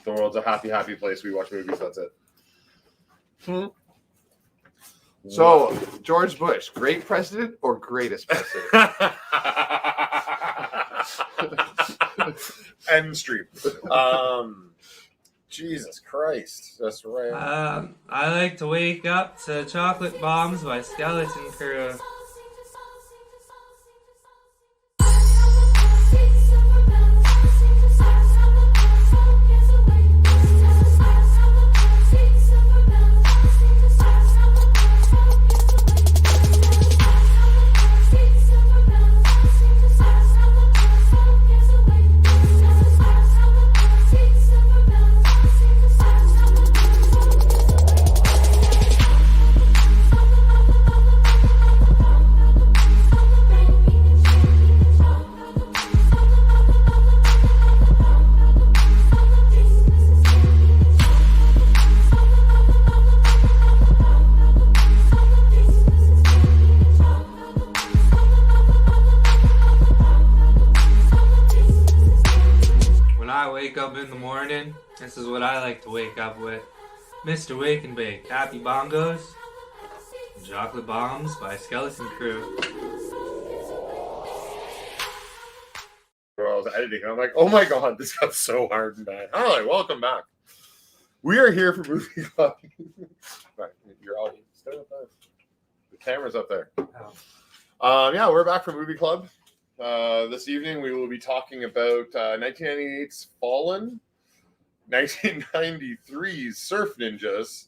The world's a happy, happy place. We watch movies. That's it. So, George Bush, great president or greatest president? End stream. Jesus Christ. That's right. I like to wake up to Chocolate Bombs by Skeleton Crew. Wake up in the morning, this is what I like to wake up with. Mr. Wake and Bake, Happy Bongos, and Chocolate Bombs by Skeleton Crew. I was editing, I'm like, oh my god, this got so hard and bad. Hi, welcome back. We are here for Movie Club. Right, your audience. Stay up there. The camera's up there. Oh. Yeah, we're back for Movie Club. This evening we will be talking about 1998's Fallen, 1993's Surf Ninjas,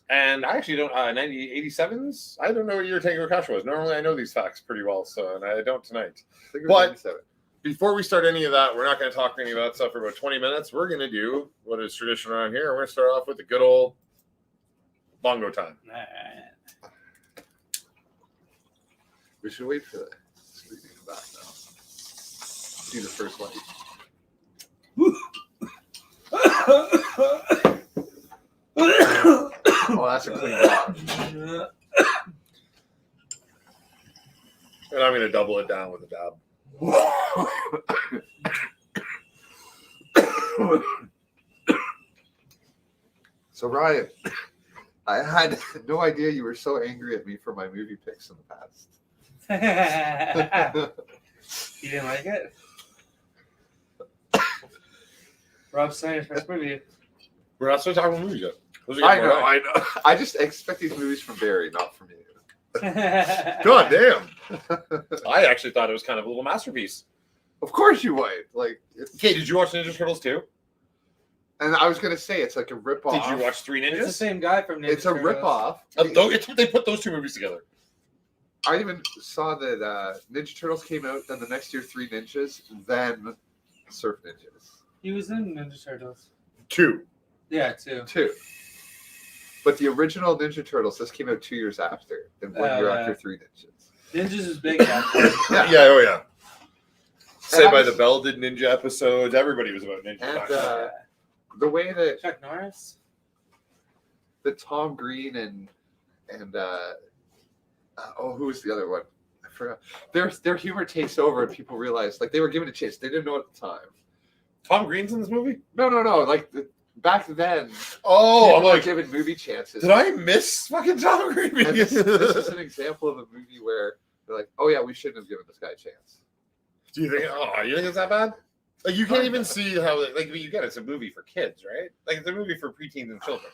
and I actually don't 1987's. I don't know what year Tango Cash was. Normally I know these facts pretty well, so and I don't tonight. I think it was But 97. before we start any of that, we're not going to talk any of that stuff for about 20 minutes. We're going to do what is tradition around here. We're going to start off with the good old bongo time. We should wait for that. Sleeping back now. See the first light. Oh, that's a clean dog. And I'm going to double it down with a dab. So, Ryan, I had no idea you were so angry at me for my movie picks in the past. You didn't like it? Rob Snyder's first movie. We're not supposed to talk about movies yet. I know. I just expect these movies from Barry, not from you. God damn. I actually thought it was kind of a little masterpiece. Of course you would. Like, Okay, did you watch Ninja Turtles too? and I was gonna say it's like a ripoff. Did you watch Three It's the Ninjas? same guy from Ninja It's a Turtles. ripoff. They put those two movies together. I even saw that Ninja Turtles came out, then the next year Three Ninjas, then Surf Ninjas. He was in Ninja Turtles. Two. Yeah, too. Two. But the original Ninja Turtles, this came out 2 years after, and 1 year after Three Ninjas. Ninjas is big after. Yeah, oh yeah. Saved by the Bell did ninja episodes. Everybody was about ninja. And back then. the way that Chuck Norris? Tom Green and who was the other one? I forgot. Their humor takes over, and people realize like they were given a chance. They didn't know at the time. Tom Green's in this movie? No. Like back then, Oh, I'm people were like, given movie chances. did I miss fucking Tom Green? And this is an example of a movie where they're like, "Oh yeah, we shouldn't have given this guy a chance." Do you think? Oh, you think it's that bad? Like you can't even see how. Like you get it's a movie for kids, right? Like it's a movie for preteens and children.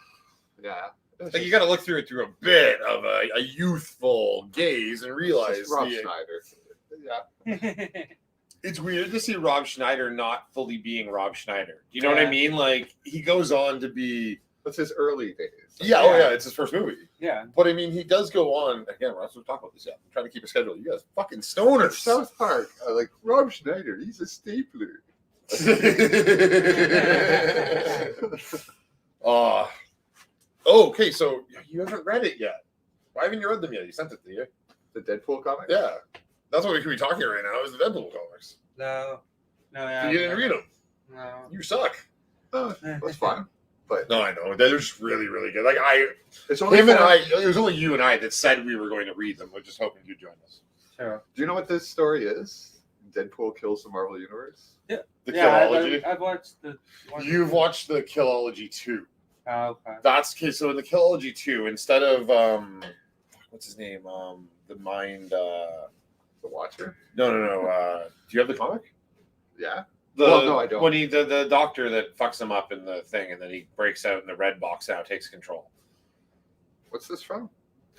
Yeah. Like you got to look through it through a bit of a youthful gaze and It's realize just Rob Schneider. Yeah. it's weird to see Rob Schneider not fully being Rob Schneider. You know what I mean? Like he goes on to be. That's his early days. Yeah, oh yeah, it's his first movie. Yeah. But I mean, he does go on again. We're not supposed to talk about this yet. I'm trying to keep a schedule. You guys, fucking stoners. South Park, like Rob Schneider, he's a stapler. Okay, so you haven't read it yet. Why haven't you read them yet? You sent it to you. The Deadpool comic. Yeah, that's what we could be talking right now. Is the Deadpool comics? No. Yeah. You didn't read them. No. You suck. That's fun. But No, I know they're just really, really good. Like it's only him and fun- I. It was only you and I that said we were going to read them. We're just hoping you'd join us. Sure. Do you know what this story is? Deadpool kills the Marvel Universe? The Yeah, Killology. I've watched the. You've watched the Killology 2. Oh, okay. That's okay. So in the Killology 2, instead of what's his name? The Mind. The Watcher? No. Do you have the comic? Yeah. No, I don't. When the doctor that fucks him up in the thing, and then he breaks out in the red box now, takes control. What's this from?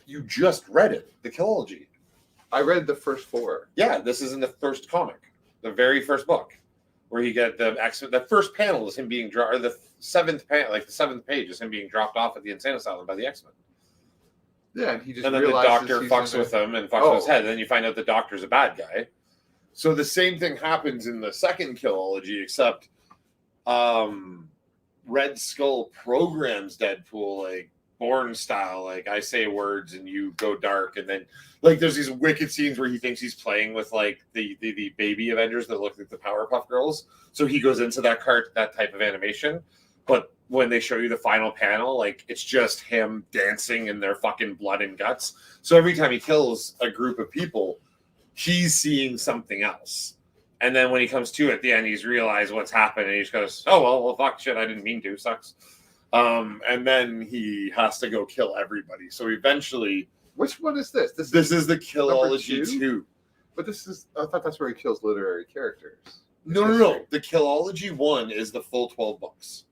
You just read it, the Killology. I read the first 4. Yeah, this is in the first comic, the very first book, where he get the X-Men. The first panel is him being dropped, or the seventh page is him being dropped off at the insane asylum by the X-Men. Yeah, and he just And then the realizes doctor he's fucks in with him and fucks with his head. And then you find out the doctor's a bad guy. So the same thing happens in the second Killology, except Red Skull programs Deadpool like Bourne style, like I say words and you go dark, and then like there's these wicked scenes where he thinks he's playing with like the baby Avengers that look like the Powerpuff Girls. So he goes into that type of animation, but when they show you the final panel, like it's just him dancing in their fucking blood and guts. So every time he kills a group of people, he's seeing something else. And then when he comes to at the end, he's realized what's happened, and he just goes, "Oh well, fuck, shit, I didn't mean to, sucks." And then he has to go kill everybody. So eventually, which one is this? This is the Killology 2. But I thought that's where he kills literary characters. No. The Killology 1 is the full 12 books.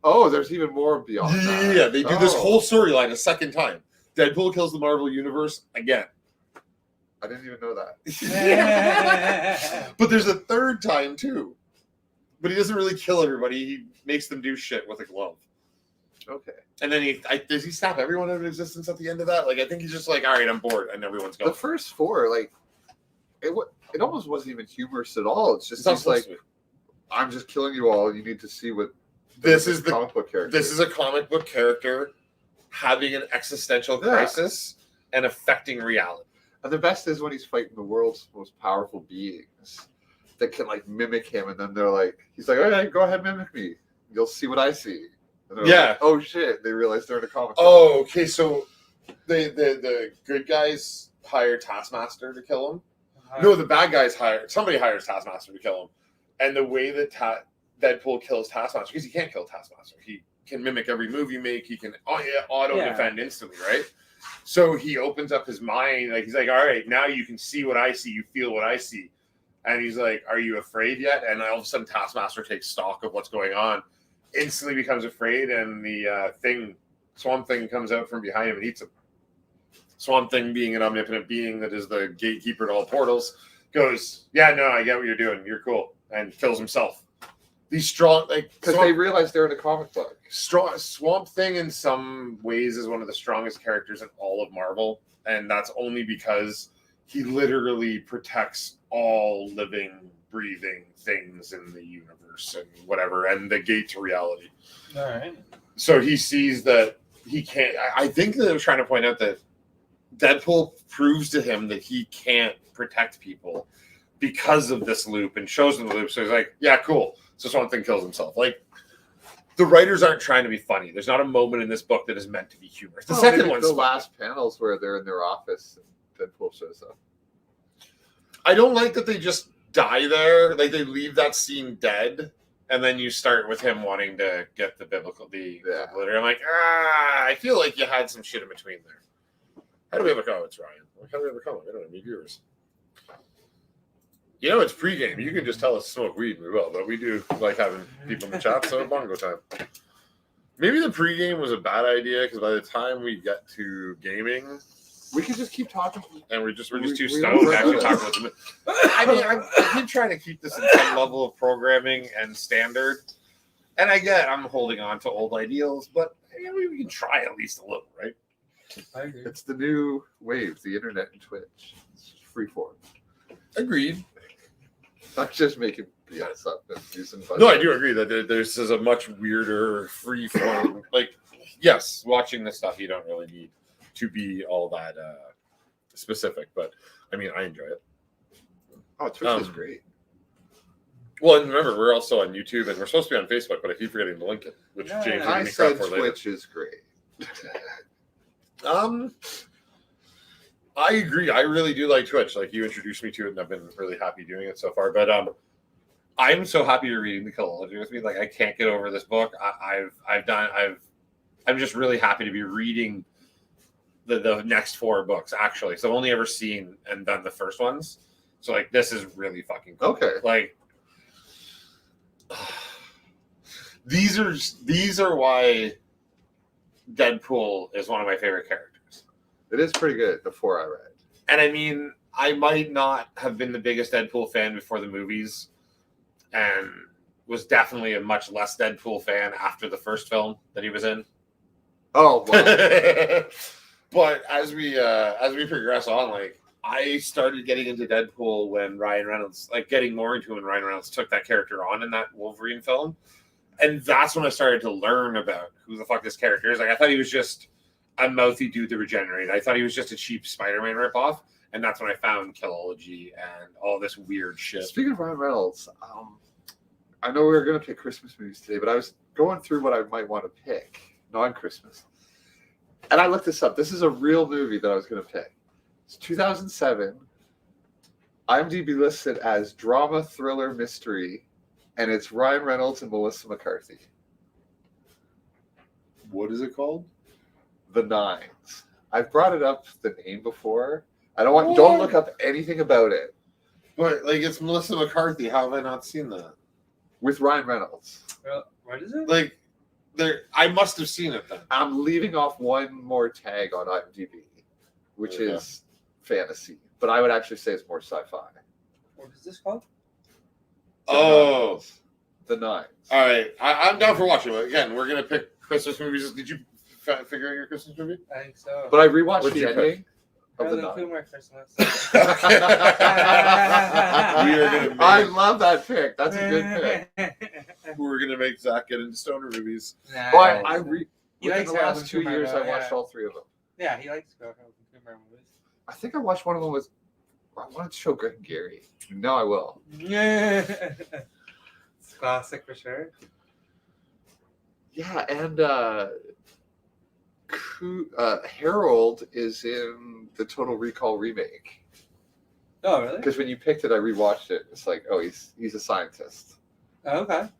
Oh, there's even more beyond that. Yeah, they do this whole storyline a second time. Deadpool kills the Marvel Universe again. I didn't even know that. But there's a third time too. But he doesn't really kill everybody. He makes them do shit with a glove. Okay. And then does he stop everyone out of existence at the end of that? Like, I think he's just like, all right, I'm bored, and everyone's gone. The first 4, like, it almost wasn't even humorous at all. It's just It's he's like, I'm just killing you all. You need to see what this is comic book character. This is a comic book character having an existential crisis and affecting reality. And the best is when he's fighting the world's most powerful beings that can like mimic him, and then they're like, he's like, all right, go ahead, mimic me. You'll see what I see. And they're like, oh shit! They realize they're in a comic book. Oh, okay. So the good guys hire Taskmaster to kill him. No, the bad guys somebody hires Taskmaster to kill him. And the way that Deadpool kills Taskmaster, because he can't kill Taskmaster, he can mimic every move you make. He can auto defend instantly, right? So he opens up his mind, like he's like, all right, now you can see what I see, you feel what I see. And he's like, are you afraid yet? And all of a sudden Taskmaster takes stock of what's going on, instantly becomes afraid, and the Swamp Thing comes out from behind him and eats him. Swamp Thing, being an omnipotent being that is the gatekeeper to all portals, goes, yeah, no, I get what you're doing, you're cool, and kills himself. These strong, like, because they realize they're in a comic book. Swamp Thing in some ways is one of the strongest characters in all of Marvel, and that's only because he literally protects all living, breathing things in the universe and whatever, and the gate to reality. All right. So he sees that he can't. I think that they're trying to point out that Deadpool proves to him that he can't protect people because of this loop, and shows him the loop. So he's like, yeah, cool. So Swamp Thing kills himself. Like, the writers aren't trying to be funny. There's not a moment in this book that is meant to be humorous. The second one's the last panels where they're in their office and Deadpool shows up. I don't like that they just die there. Like, they leave that scene dead, and then you start with him wanting to get the glitter. I'm like, I feel like you had some shit in between there. How do we have a comment, Ryan? How do we have a comment? I don't have any viewers. You know, it's pregame. You can just tell us to smoke weed. We will, but we do like having people in the chat, so bongo time. Maybe the pregame was a bad idea, because by the time we get to gaming, we can just keep talking. And we're just too stoned to actually talk about them. I mean, I keep trying to keep this in some level of programming and standard. And I'm holding on to old ideals, but we can try at least a little, right? I agree. It's the new wave, the internet and Twitch. It's free form. Agreed. Not just making BS up and do some fun. No, I do agree that this is a much weirder free form. Like, yes, watching this stuff, you don't really need to be all that specific, but I mean, I enjoy it. Oh, Twitch is great. Well, and remember, we're also on YouTube, and we're supposed to be on Facebook, but I keep forgetting to link it, which James I said Twitch is great. I agree. I really do like Twitch. Like you introduced me to it, and I've been really happy doing it so far. But I'm so happy you're reading the Killology with me. Like I can't get over this book. I'm just really happy to be reading the next 4 books actually. So I've only ever seen and done the first ones. So like this is really fucking cool. Okay. Like these are why Deadpool is one of my favorite characters. It is pretty good, the 4 I read. And I mean, I might not have been the biggest Deadpool fan before the movies, and was definitely a much less Deadpool fan after the first film that he was in. Oh, wow. But as we progress on, like I started getting into Deadpool when Ryan Reynolds, like getting more into when Ryan Reynolds took that character on in that Wolverine film. And that's when I started to learn about who the fuck this character is. Like I thought he was just a mouthy dude that regenerated. I thought he was just a cheap Spider-Man ripoff. And that's when I found Killology and all this weird shit. Speaking of Ryan Reynolds, I know we were going to pick Christmas movies today, but I was going through what I might want to pick non-Christmas. And I looked this up. This is a real movie that I was going to pick. It's 2007. IMDb listed as drama, thriller, mystery, and it's Ryan Reynolds and Melissa McCarthy. What is it called? The Nines. I've brought it up the name before. Don't look up anything about it. But like it's Melissa McCarthy. How have I not seen that? With Ryan Reynolds. What is it? Like I must have seen it then. I'm leaving off one more tag on IMDb, which is fantasy. But I would actually say it's more sci-fi. What is this called? The Nines. All right. I'm down for watching it. Again, we're going to pick Christmas movies. Did you figure out your Christmas movie? I think so. But I rewatched What'd the you ending of The Harold and Nines. Kumar Christmas. I love that pick. That's a good pick. We're going to make Zach get into stoner movies. But He within likes the Harold last and 2 Kumar, years, though, I watched yeah. all 3 of them. Yeah, he likes Harold and Kumar movies. I think I watched one of them with. I wanted to show Greg and Gary. No, I will. Yeah. It's classic for sure. Yeah, and Harold is in the Total Recall remake. Oh, really? Because when you picked it, I rewatched it. It's like, oh, he's a scientist. Oh, okay.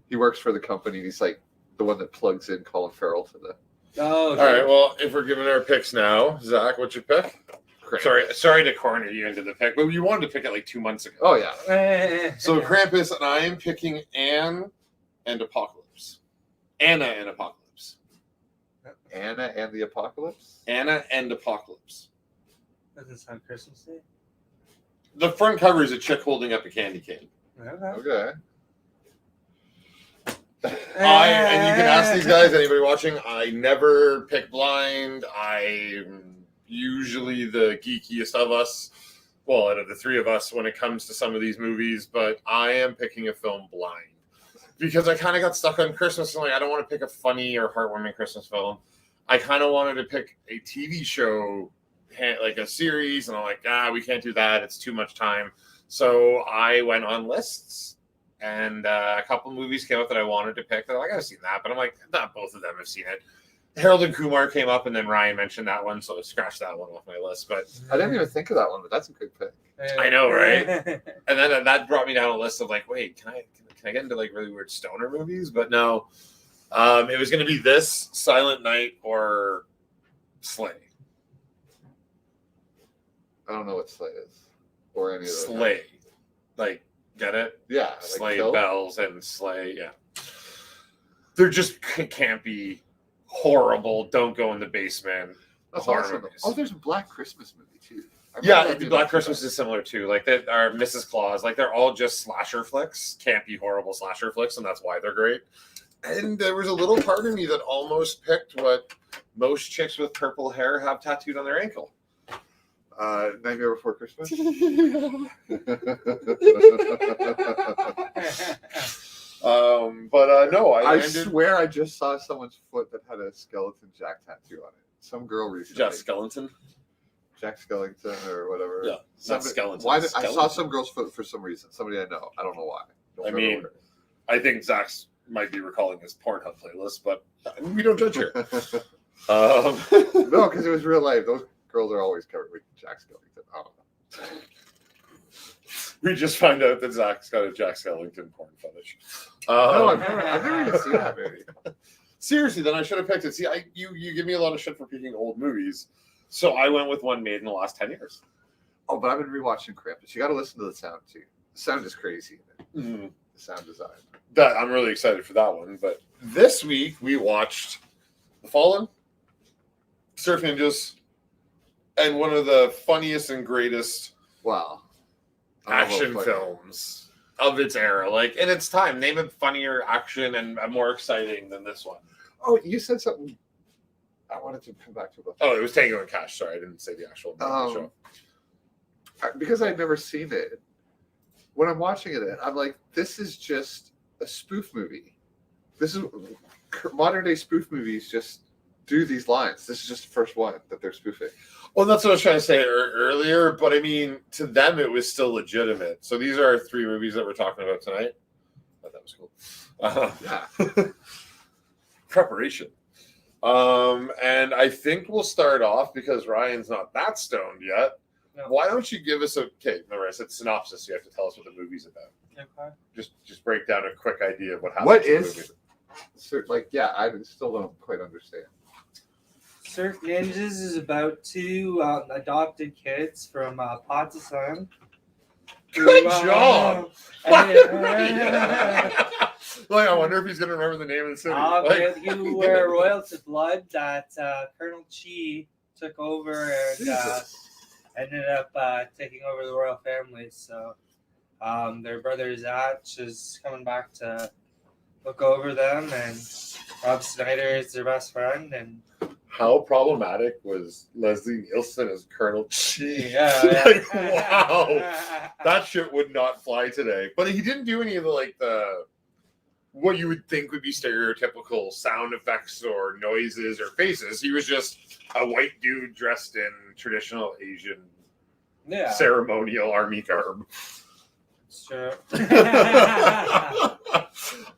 He works for the company. He's like the one that plugs in Colin Farrell to the. Oh, All right. Well, if we're giving our picks now, Zach, what's your pick? Sorry to corner you into the pick, but you wanted to pick it like 2 months ago. Oh yeah. So Krampus, and I am picking Anne and Apocalypse. Anna and Apocalypse. Anna and the Apocalypse. Anna and Apocalypse. Doesn't sound Christmassy. The front cover is a chick holding up a candy cane. Okay. Okay. And you can ask these guys, anybody watching, I never pick blind. I'm usually the geekiest of us. Well, out of the 3 of us when it comes to some of these movies, but I am picking a film blind. Because I kind of got stuck on Christmas and like I don't want to pick a funny or heartwarming Christmas film. I kind of wanted to pick a TV show, like a series, and I'm like, we can't do that. It's too much time. So I went on lists, and a couple movies came up that I wanted to pick. They're like, I've seen that, but I'm like, not both of them have seen it. Harold and Kumar came up, and then Ryan mentioned that one, so I scratched that one off my list. But I didn't even think of that one, but that's a good pick. I know, right? And then that brought me down a list of like, wait, can I get into like really weird stoner movies? But no, it was going to be this, Silent Night, or Slay. I don't know what Slay is, or any of those. Slay, like, get it? Yeah, like Slay Kill? Bells and Slay, yeah. They're just campy, horrible. Don't go in the basement. That's horror awesome. movies. Oh, there's a Black Christmas movie too. Yeah, Black Christmas is similar too. Like they are Mrs. Claus. Like they're all just slasher flicks, campy, horrible slasher flicks, and that's why they're great. And there was a little part of me that almost picked what most chicks with purple hair have tattooed on their ankle. Nightmare Before Christmas. But no, I swear I just saw someone's foot that had a skeleton Jack tattoo on it. Some girl recently. Jack Skellington. Jack Skellington or whatever. Yeah, not Skeleton. I saw some girl's foot for some reason. Somebody I know. I don't know why. I think Zach's might be recalling his Pornhub playlist, but we don't judge here. No, because it was real life. Girls are always covered with Jack Skellington. I don't know. We just find out that Zach's got a Jack Skellington porn fetish. No, I've never even seen that movie. Seriously, then I should have picked it. See, you give me a lot of shit for picking old movies, so I went with one made in the last 10 years. Oh, but I've been rewatching Krampus. You got to listen to the sound too. The sound is crazy. Mm. The sound design. I'm really excited for that one. But this week we watched The Fallen, Surf Ninjas, and one of the funniest and greatest action films of its era. Like in its time, name it funnier action and more exciting than this one. Oh, you said something. I wanted to come back to it. Oh, it was Tango Cash. Sorry, I didn't say the actual name of the show. Because I'd never seen it. When I'm watching it, I'm like, this is just a spoof movie. This is modern day spoof movies. Just do these lines. This is just the first one that they're spoofing. Well, that's what I was trying to say earlier. But I mean, to them, it was still legitimate. So these are our 3 movies that we're talking about tonight. I thought that was cool. Yeah. Preparation. And I think we'll start off because Ryan's not that stoned yet. No. Why don't you give us remember I said synopsis. You have to tell us what the movie's about. Okay. Just break down a quick idea of what happens. What is I still don't quite understand. Surf Ninjas is about 2 adopted kids from Pakistan. Good job. Like, I wonder if he's going to remember the name of the city. You were royalty blood that Colonel Chi took over and ended up taking over the royal family. So their brother Zach is coming back to look over them, and Rob Schneider is their best friend. And how problematic was Leslie Nielsen as Colonel Chi? Yeah. Wow. That shit would not fly today. But he didn't do any of the what you would think would be stereotypical sound effects or noises or faces. He was just a white dude dressed in traditional Asian ceremonial army garb. Sure.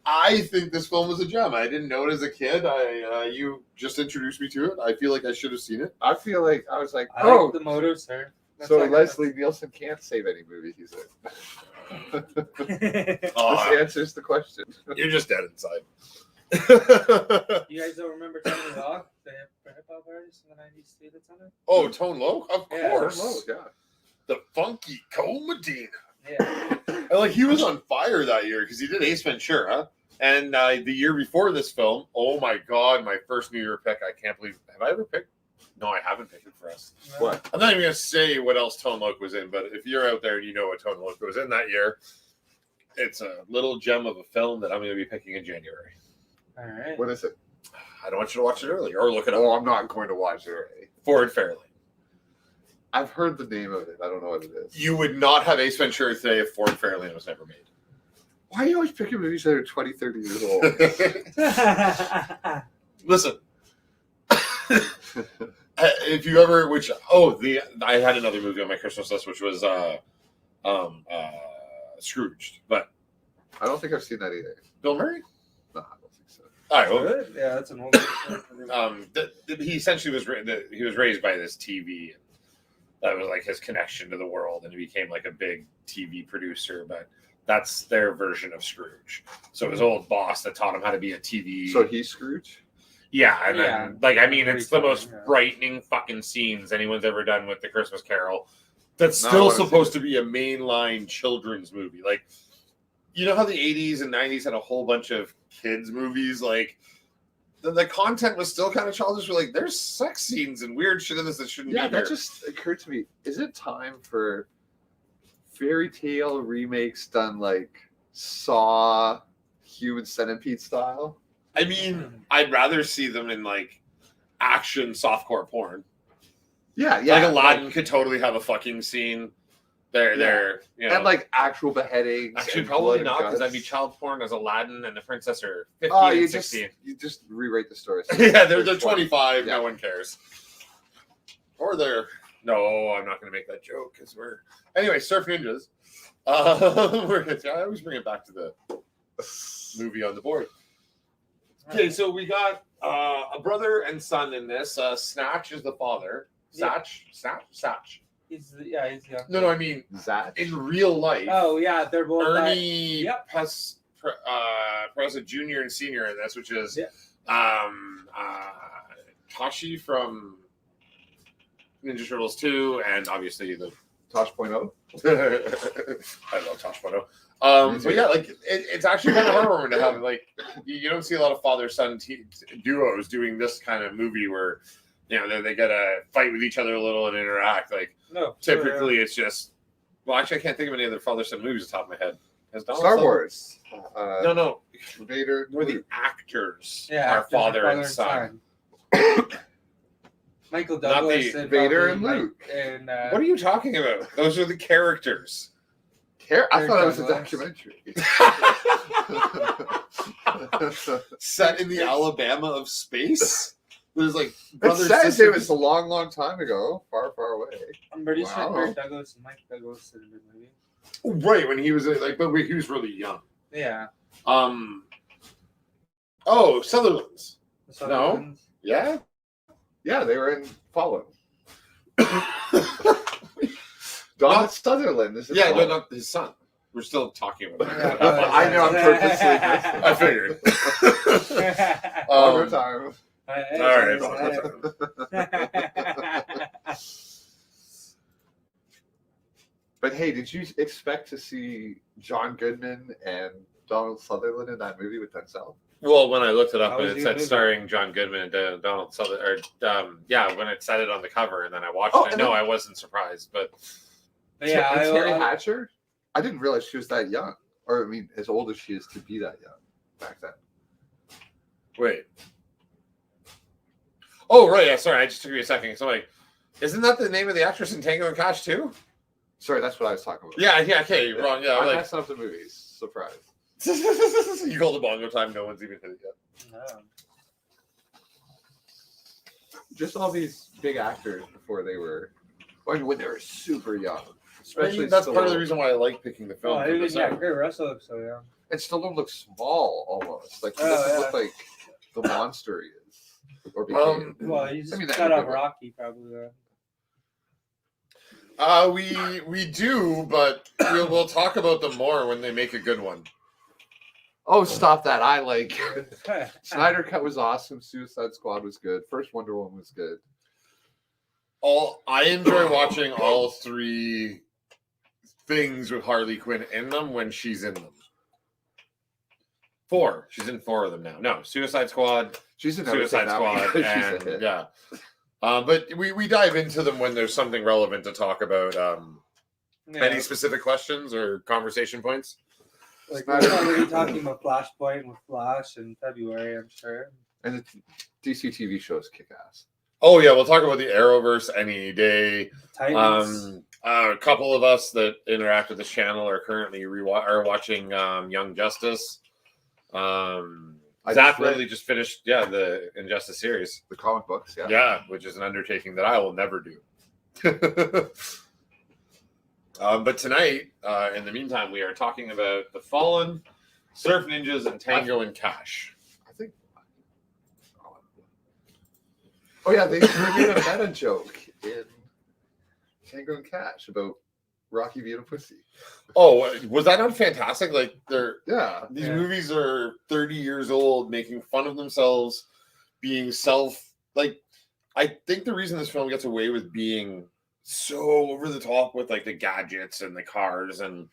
I think this film was a gem. I didn't know it as a kid. You just introduced me to it. I feel like I should have seen it. I feel like I was like, I like the motors, sir. So Leslie Nielsen can't save any movie he's in. This answers the question. You're just dead inside. You guys don't remember Tony Hawk, the hip hop artist in the 90s Theater Center? Oh, Tone Loc? Of course. Tone Loc, yeah. The funky Cole Medina. Yeah. And he was on fire that year because he did Ace Ventura. And the year before this film, oh my God, my first New Year pick. I can't believe. Have I ever picked? No, I haven't picked it for us. No. What? I'm not even going to say what else Tone Loc was in, but if you're out there and you know what Tone Loc was in that year, it's a little gem of a film that I'm going to be picking in January. All right. What is it? I don't want you to watch it early or look it up. Oh, I'm not going to watch it early. Ford Fairlane. I've heard the name of it. I don't know what it is. You would not have Ace Ventura today if Ford Fairlane was never made. Why are you always picking movies that are 20, 30 years old? Listen. If you ever, I had another movie on my Christmas list, which was Scrooged, but I don't think I've seen that either. Bill Murray? No, I don't think so. All right, well, yeah, that's an old he essentially was raised by this TV, and that was like his connection to the world, and he became like a big TV producer, but that's their version of Scrooge. So his old boss that taught him how to be a TV. So he's Scrooge? Yeah, and then, it's the most frightening fucking scenes anyone's ever done with The Christmas Carol. That's still supposed to be a mainline children's movie. Like, you know how the 80s and 90s had a whole bunch of kids movies? Like, the content was still kind of childish. We're like, there's sex scenes and weird shit in this that shouldn't be here. Yeah, that just occurred to me. Is it time for fairy tale remakes done like Saw, Human Centipede style? I mean, I'd rather see them in like action softcore porn. Yeah. Like Aladdin could totally have a fucking scene. There, and like actual beheadings. Actually, probably not, because that'd be child porn as Aladdin and the princess are 15 and 16. You just rewrite the story. Yeah, they're 25. Yeah. No one cares. Or they're I'm not going to make that joke because anyway. Surf Ninjas. I always bring it back to the movie on the board. Okay, so we got a brother and son in this. Snatch is the father. Satch. He's young. No, I mean Zach. in real life. Oh yeah, they're both. Ernie Yep. Presley Jr. and Senior in this, which is Yeah. Tashi from Ninja Turtles 2, and obviously the Tosh.0. I love Tosh.0. But yeah, like it's actually kind of heartwarming to have like you don't see a lot of father-son duos doing this kind of movie where they gotta fight with each other a little and interact. Like typically it's just I can't think of any other father-son movies off the top of my head. Star Wars. No. Vader. Where the actors Yeah, are father and son. Michael Douglas and Vader and Luke. And what are you talking about? Those are the characters. I thought it was a documentary. Set in the Alabama of space? There's like it says it was a long, long time ago, far, far away. I'm pretty sure Kirk Douglas and Mike Douglas in the movie. Right, when he was but he was really young. Yeah. Oh, Sutherland's. No. Yeah. Yeah, they were in Fallen. Donald Sutherland is not his son. We're still talking about that. I know, I'm purposely missing. I figured. One more time. All right. But hey, did you expect to see John Goodman and Donald Sutherland in that movie with Denzel? Well, when I looked it up, and it said starring John Goodman and Donald Sutherland. When it said it on the cover, and then I watched it. No, I wasn't surprised, but yeah, Terry Hatcher. I didn't realize she was that young, or I mean, as old as she is to be that young back then. Wait. Oh, right. Yeah, sorry. I just took me a second. So, isn't that the name of the actress in Tango Cash too? Sorry, that's what I was talking about. Yeah. Okay, you're wrong. Yeah, I'm messing up the movies. Surprise. You called the bongo time. No one's even hit it yet. No. Just all these big actors before they were, when they were super young. Especially that's part of the reason why I like picking the film. Kurt Russell looks so young. And Stallone looks small almost. Like he doesn't look like the monster he is. Or became. Well, he's cut off Rocky probably though. We do, but we'll talk about them more when they make a good one. Oh, stop that! I like Snyder Cut was awesome. Suicide Squad was good. First Wonder Woman was good. I enjoy watching all three things with Harley Quinn in them when she's in them. 4. She's in 4 of them now. No, Suicide Squad. She's in Suicide Squad. And, yeah. But we dive into them when there's something relevant to talk about. Any specific questions or conversation points? Like we're already talking about Flashpoint with Flash in February, I'm sure. And the DC TV shows kick ass. Oh yeah, we'll talk about the Arrowverse any day. Titans. A couple of us that interact with this channel are currently watching Young Justice. Zach literally just finished the Injustice series, the comic books, which is an undertaking that I will never do. But tonight, in the meantime, we are talking about The Fallen, Surf Ninjas, and Tango and Cash. I think. Oh yeah, they made a meta joke in Tango and Cash about Rocky being a pussy. Oh, was that not fantastic? Like these movies are 30 years old, making fun of themselves, being I think the reason this film gets away with being so over the top with like the gadgets and the cars and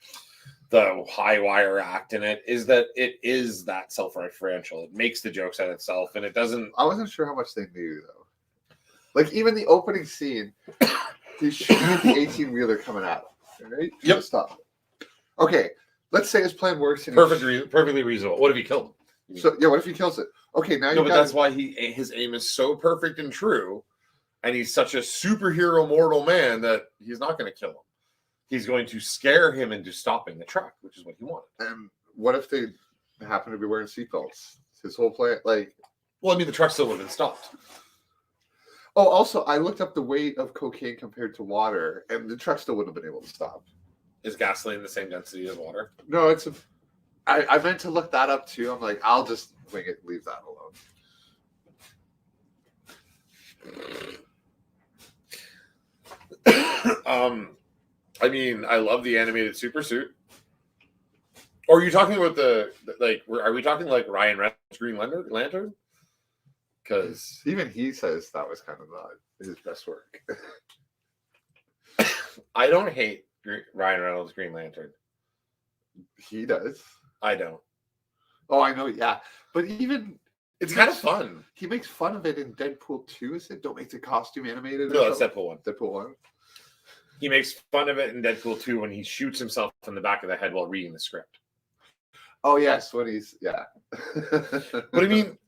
the high wire act in it is that it is that self-referential. It makes the jokes at itself, and it doesn't. I wasn't sure how much they knew though. Like even the opening scene, he's shooting the 18-wheeler coming at him. Right? Yep. Stop. Okay, let's say his plan works. Perfectly reasonable. What if he killed him? So what if he kills it? Okay, now that's why his aim is so perfect and true. And he's such a superhero mortal man that he's not going to kill him. He's going to scare him into stopping the truck, which is what he wanted. And what if they happen to be wearing seatbelts? His whole plan, the truck still would have been stopped. Oh, also, I looked up the weight of cocaine compared to water, and the truck still wouldn't have been able to stop. Is gasoline the same density as water? No, I meant to look that up too. I'm like, I'll just wing it, leave that alone. I mean, I love the animated super suit. Or are you talking about are we talking like Ryan Reynolds Green Lantern? Because even he says that was kind of not his best work. I don't hate Ryan Reynolds Green Lantern. He does. I don't. Oh, I know. Yeah, but even it's kind of fun. He makes fun of it in Deadpool 2. Is it? Don't make the costume animated. No, that's Deadpool 1. Deadpool 1. He makes fun of it in Deadpool 2 when he shoots himself in the back of the head while reading the script. Oh yes, when he's But I mean,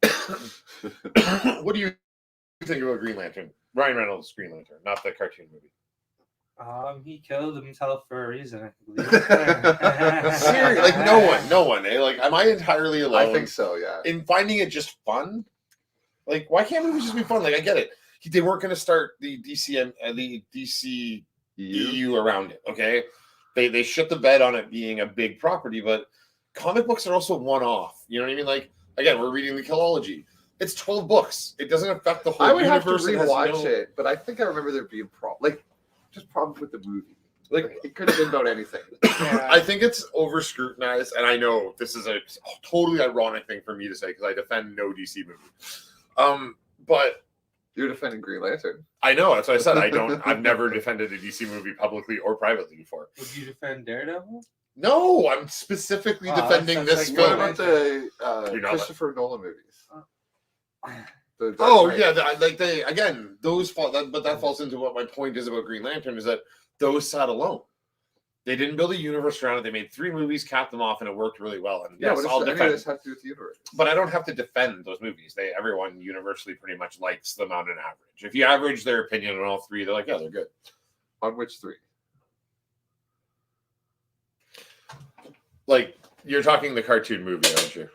what do you think about Green Lantern? Ryan Reynolds Green Lantern, not the cartoon movie. He killed himself for a reason, I believe. Seriously, like no one. Like, am I entirely alone? I think so. Yeah. In finding it just fun. Like, why can't movies just be fun? Like, I get it. They weren't going to start the DC EU around it. Okay, they shit the bed on it being a big property, but comic books are also one-off. You know what I mean? Like, again, we're reading the Killology. It's 12 books. It doesn't affect the whole I would universe. have to rewatch it, but I think I remember there being just problems with the movie. Like, it could have been about anything. Yeah. I think it's over scrutinized, and I know this is a totally ironic thing for me to say because I defend no DC movie. But you're defending Green Lantern. I know, that's what I said. I've never defended a DC movie publicly or privately before. Would you defend Daredevil? No, I'm specifically defending this film. What about the Christopher Nolan movies? Those fall. But that falls into what my point is about Green Lantern is that those sat alone. They didn't build a universe around it. They made 3 movies, capped them off, and it worked really well. And yeah, yes, I'll defend. This have to do with the universe. But I don't have to defend those movies. Everyone universally pretty much likes them on an average. If you average their opinion on all 3, they're like, yeah, they're good. On which 3? Like, you're talking the cartoon movie, aren't you?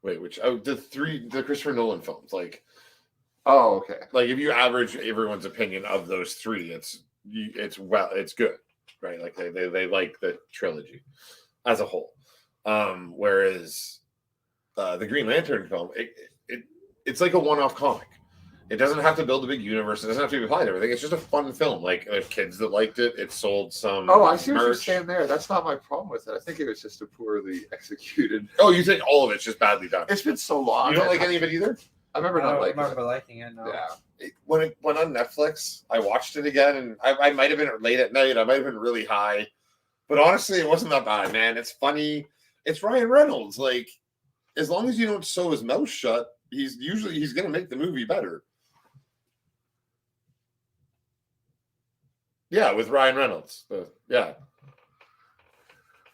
Wait, the Christopher Nolan films, like. Oh, okay. Like, if you average everyone's opinion of those 3, it's good, right? Like they like the trilogy as a whole. Whereas the Green Lantern film, it's like a one-off comic. It doesn't have to build a big universe. It doesn't have to be applied to everything. It's just a fun film. Like, there's kids that liked it. It sold some. Oh, I see what you're saying there. That's not my problem with it. I think it was just a poorly executed. Oh, you think all of it's just badly done? It's been so long. You don't like any of it either? I remember liking it. No. Yeah. When it went on Netflix, I watched it again, and I might have been late at night. I might have been really high, but honestly, it wasn't that bad, man. It's funny. It's Ryan Reynolds. Like, as long as you don't sew his mouth shut, he's going to make the movie better. Yeah, with Ryan Reynolds. Yeah.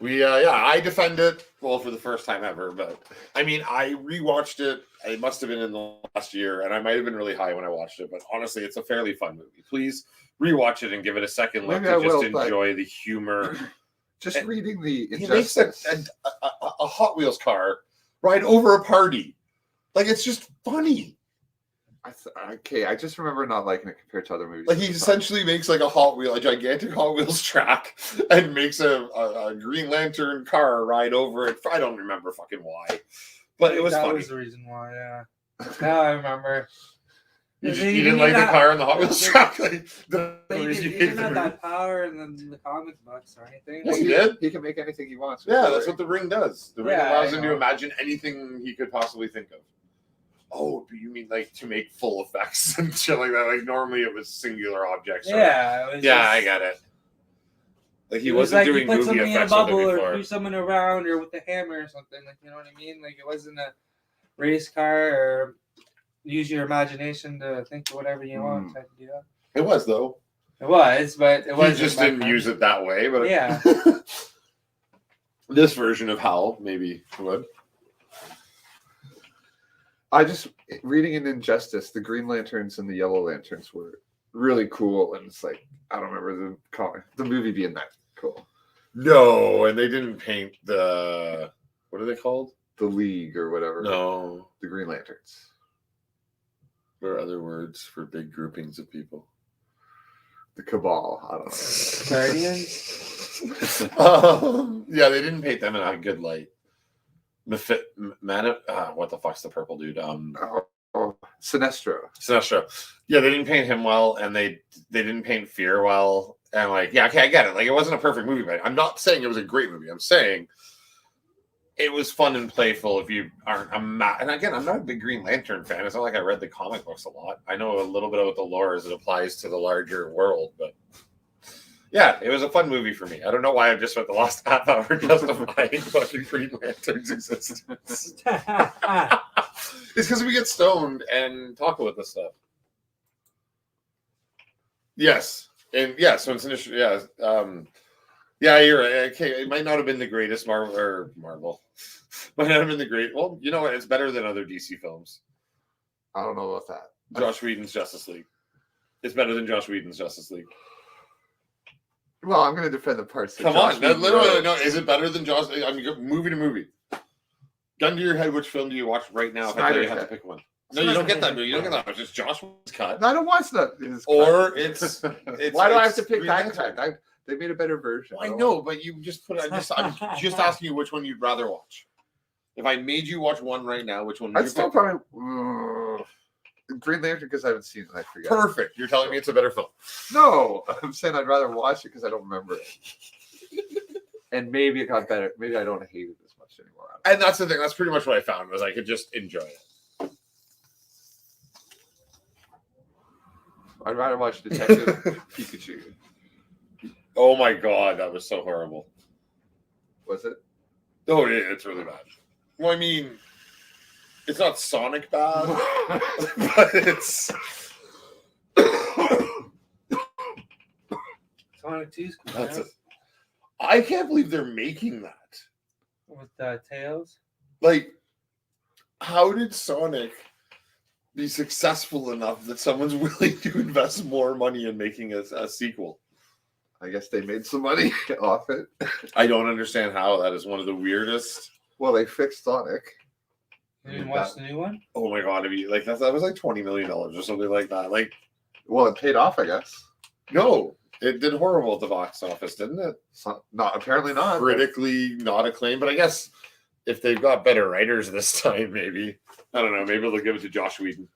I defend it, well, for the first time ever, but I mean, I rewatched it. It must have been in the last year, and I might have been really high when I watched it, but honestly, it's a fairly fun movie. Please rewatch it and give it a second look to just enjoy the humor. Just reading the Injustice. He makes a Hot Wheels car ride over a party. Like, it's just funny. I just remember not liking it compared to other movies. Like, he essentially makes like a gigantic Hot Wheels track, and makes a Green Lantern car ride over it. I don't remember fucking why, but it was funny. That was the reason why. Yeah, now I remember. You didn't like the car on the Hot Wheels track. Like, he didn't have that power in the comic books or anything. Yes, he did. He can make anything he wants. Yeah, that's what the ring does. The ring allows him to imagine anything he could possibly think of. Oh, you mean like to make full effects and shit like that? Like, normally it was singular objects. Yeah, I got it. Like, he wasn't like doing movie effects in a bubble or threw someone around or with a hammer or something. Like, you know what I mean? Like, it wasn't a race car or use your imagination to think of whatever you want type of deal. It was, though. It was, but it was. He just didn't use it that way. But yeah. This version of Hal maybe would. Reading in Injustice, the Green Lanterns and the Yellow Lanterns were really cool, and it's like, I don't remember the movie being that cool. No, and they didn't paint the, what are they called? The League or whatever. No. The Green Lanterns. What are other words for big groupings of people? The Cabal. I don't know. Guardians? Yeah, they didn't paint them in a good light. What the fuck's the purple dude? Sinestro. Yeah, they didn't paint him well, and they didn't paint Fear well. And like, yeah, okay, I get it. Like, it wasn't a perfect movie, but I'm not saying it was a great movie. I'm saying it was fun and playful. If you aren't, and again, I'm not a big Green Lantern fan. It's not like I read the comic books a lot. I know a little bit about the lore as it applies to the larger world, but yeah, it was a fun movie for me. I don't know why I just spent the last half hour justifying fucking Green Lantern's existence. It's because we get stoned and talk about this stuff. Yes. And yeah, so it's an issue. Yeah. Yeah, you're right. Okay, it might not have been the greatest Marvel. Might not have been the great. Well, you know what? It's better than other DC films. I don't know about that. Joss Whedon's Justice League. It's better than Joss Whedon's Justice League. Well, I'm going to defend the parts. Come on, no. Is it better than Joss? I mean, movie to movie. Gun to your head. Which film do you watch right now? If I tell you have to pick one. No, you don't get that movie. You don't get that. It's just Joss Whedon's cut. No, I don't watch that. Or it's why do I have to pick that cut? They made a better version. I know, but you just put. I'm just asking you which one you'd rather watch. If I made you watch one right now, which one would I'd still probably Green Lantern because I haven't seen it and I forget. Perfect. You're telling me it's a better film. No, I'm saying I'd rather watch it because I don't remember it. And maybe it got better. Maybe I don't hate it as much anymore. And that's the thing. That's pretty much what I found was I could just enjoy it. I'd rather watch Detective Pikachu. Oh my god, that was so horrible. Was it? Oh, yeah, it's really bad. Well, I mean, it's not Sonic bad, but it's Sonic 2's cool. That's it. I can't believe they're making that. With Tails? Like, how did Sonic be successful enough that someone's willing to invest more money in making a sequel? I guess they made some money off it. I don't understand how. That is one of the weirdest. Well, they fixed Sonic. You didn't watch the new one? Oh my god! That was like $20 million or something like that. Like, well, it paid off, I guess. No, it did horrible at the box office, didn't it? Not apparently not. Critically not acclaimed, but I guess if they've got better writers this time, maybe I don't know. Maybe they'll give it to Joss Whedon.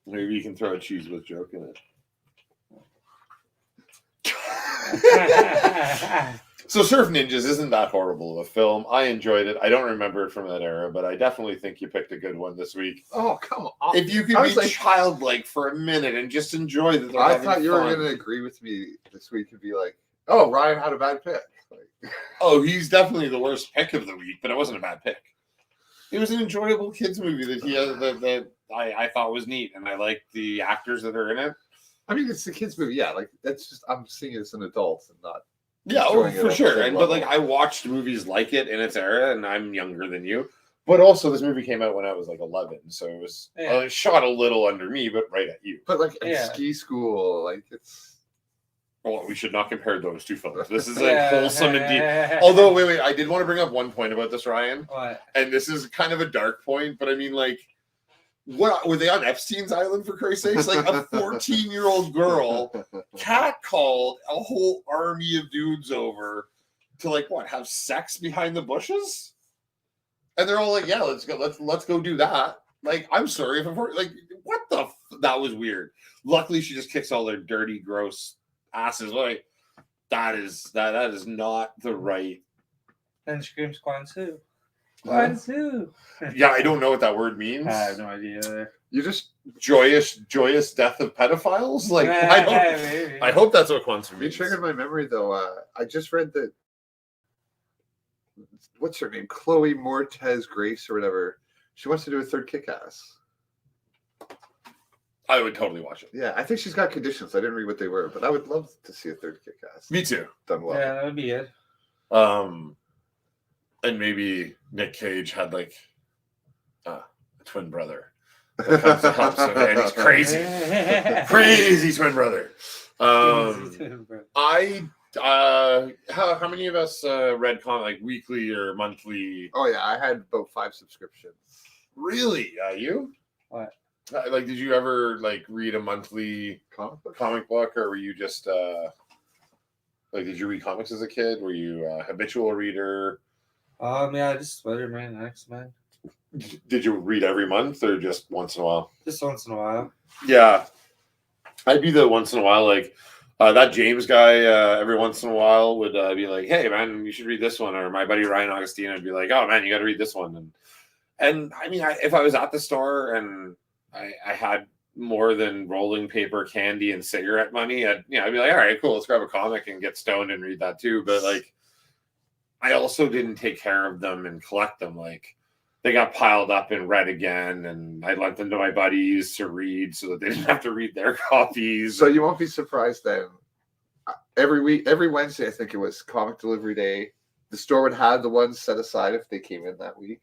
Maybe you can throw a cheese with joke in it. So Surf Ninjas isn't that horrible of a film. I enjoyed it. I don't remember it from that era, but I definitely think you picked a good one this week. Oh, come on. If you could be childlike for a minute and just enjoy that they're I having thought you fun. were going to agree with me this week and be like, oh, Ryan had a bad pick. Oh, he's definitely the worst pick of the week, but it wasn't a bad pick. It was an enjoyable kids movie that that I thought was neat, and I liked the actors that are in it. I mean, it's a kids movie, yeah. Like that's just I'm seeing it as an adult and not. Yeah, for sure. And but like I watched movies like it in its era, and I'm younger than you. But also, this movie came out when I was like 11, so it was shot a little under me, but right at you. But like in ski school, like it's. Well, we should not compare those two films. This is like wholesome and deep. Although, wait, I did want to bring up one point about this, Ryan. What? And this is kind of a dark point, but I mean, like, what were they on Epstein's Island for Christ's sakes? Like a 14-year-old girl catcalled a whole army of dudes over to like what? Have sex behind the bushes? And they're all like, "Yeah, let's go do that." Like, I'm sorry if I'm like, what the? That was weird. Luckily, she just kicks all their dirty, gross asses. Like that is not the right. Then screams Guansu. Guansu. Yeah, I don't know what that word means. I have no idea either. You just joyous death of pedophiles. Like I hope that's what Guansu means. You triggered my memory though. I just read that. What's her name? Chloe Moretz Grace or whatever. She wants to do a third Kick-Ass. I would totally watch it. Yeah, I think she's got conditions. I didn't read what they were, but I would love to see a third Kick-Ass. Me too. Done well. Yeah, that would be it. And maybe Nick Cage had like a twin brother that comes to help him, and he's crazy, crazy twin brother. How many of us read like weekly or monthly? Oh yeah, I had about 5 subscriptions. Really? You? What? Like, did you ever like read a monthly comic book, or were you just like, did you read comics as a kid? Were you a habitual reader? Yeah, just Spider-Man, X-Men. Did you read every month or just once in a while? Just once in a while. Yeah, I'd be the once in a while, like that James guy. Every once in a while would be like, "Hey, man, you should read this one." Or my buddy Ryan Augustine would be like, "Oh, man, you got to read this one." And I mean, if I was at the store and I had more than rolling paper, candy, and cigarette money, I'd be like, "All right, cool, let's grab a comic and get stoned and read that too." But like, I also didn't take care of them and collect them. Like, they got piled up and read again, and I lent them to my buddies to read so that they didn't have to read their copies. So you won't be surprised then. Every Wednesday, I think it was comic delivery day. The store would have the ones set aside if they came in that week.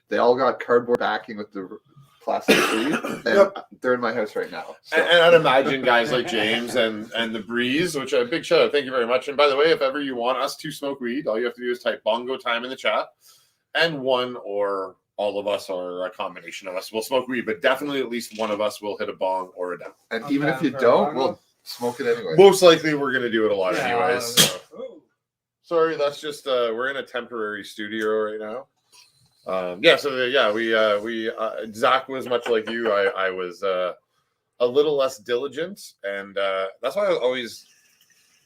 They all got cardboard backing with the plastic sleeve, and they're in my house right now. So. And I'd imagine guys like James and the Breeze, which a big shout out. Thank you very much. And by the way, if ever you want us to smoke weed, all you have to do is type bongo time in the chat, and one or all of us or a combination of us will smoke weed, but definitely at least one of us will hit a bong or a down. And even if you don't, we'll smoke it anyway. Most likely we're going to do it a lot anyways. So. Sorry, that's just, we're in a temporary studio right now. Zach was much like you. I was a little less diligent, and that's why I always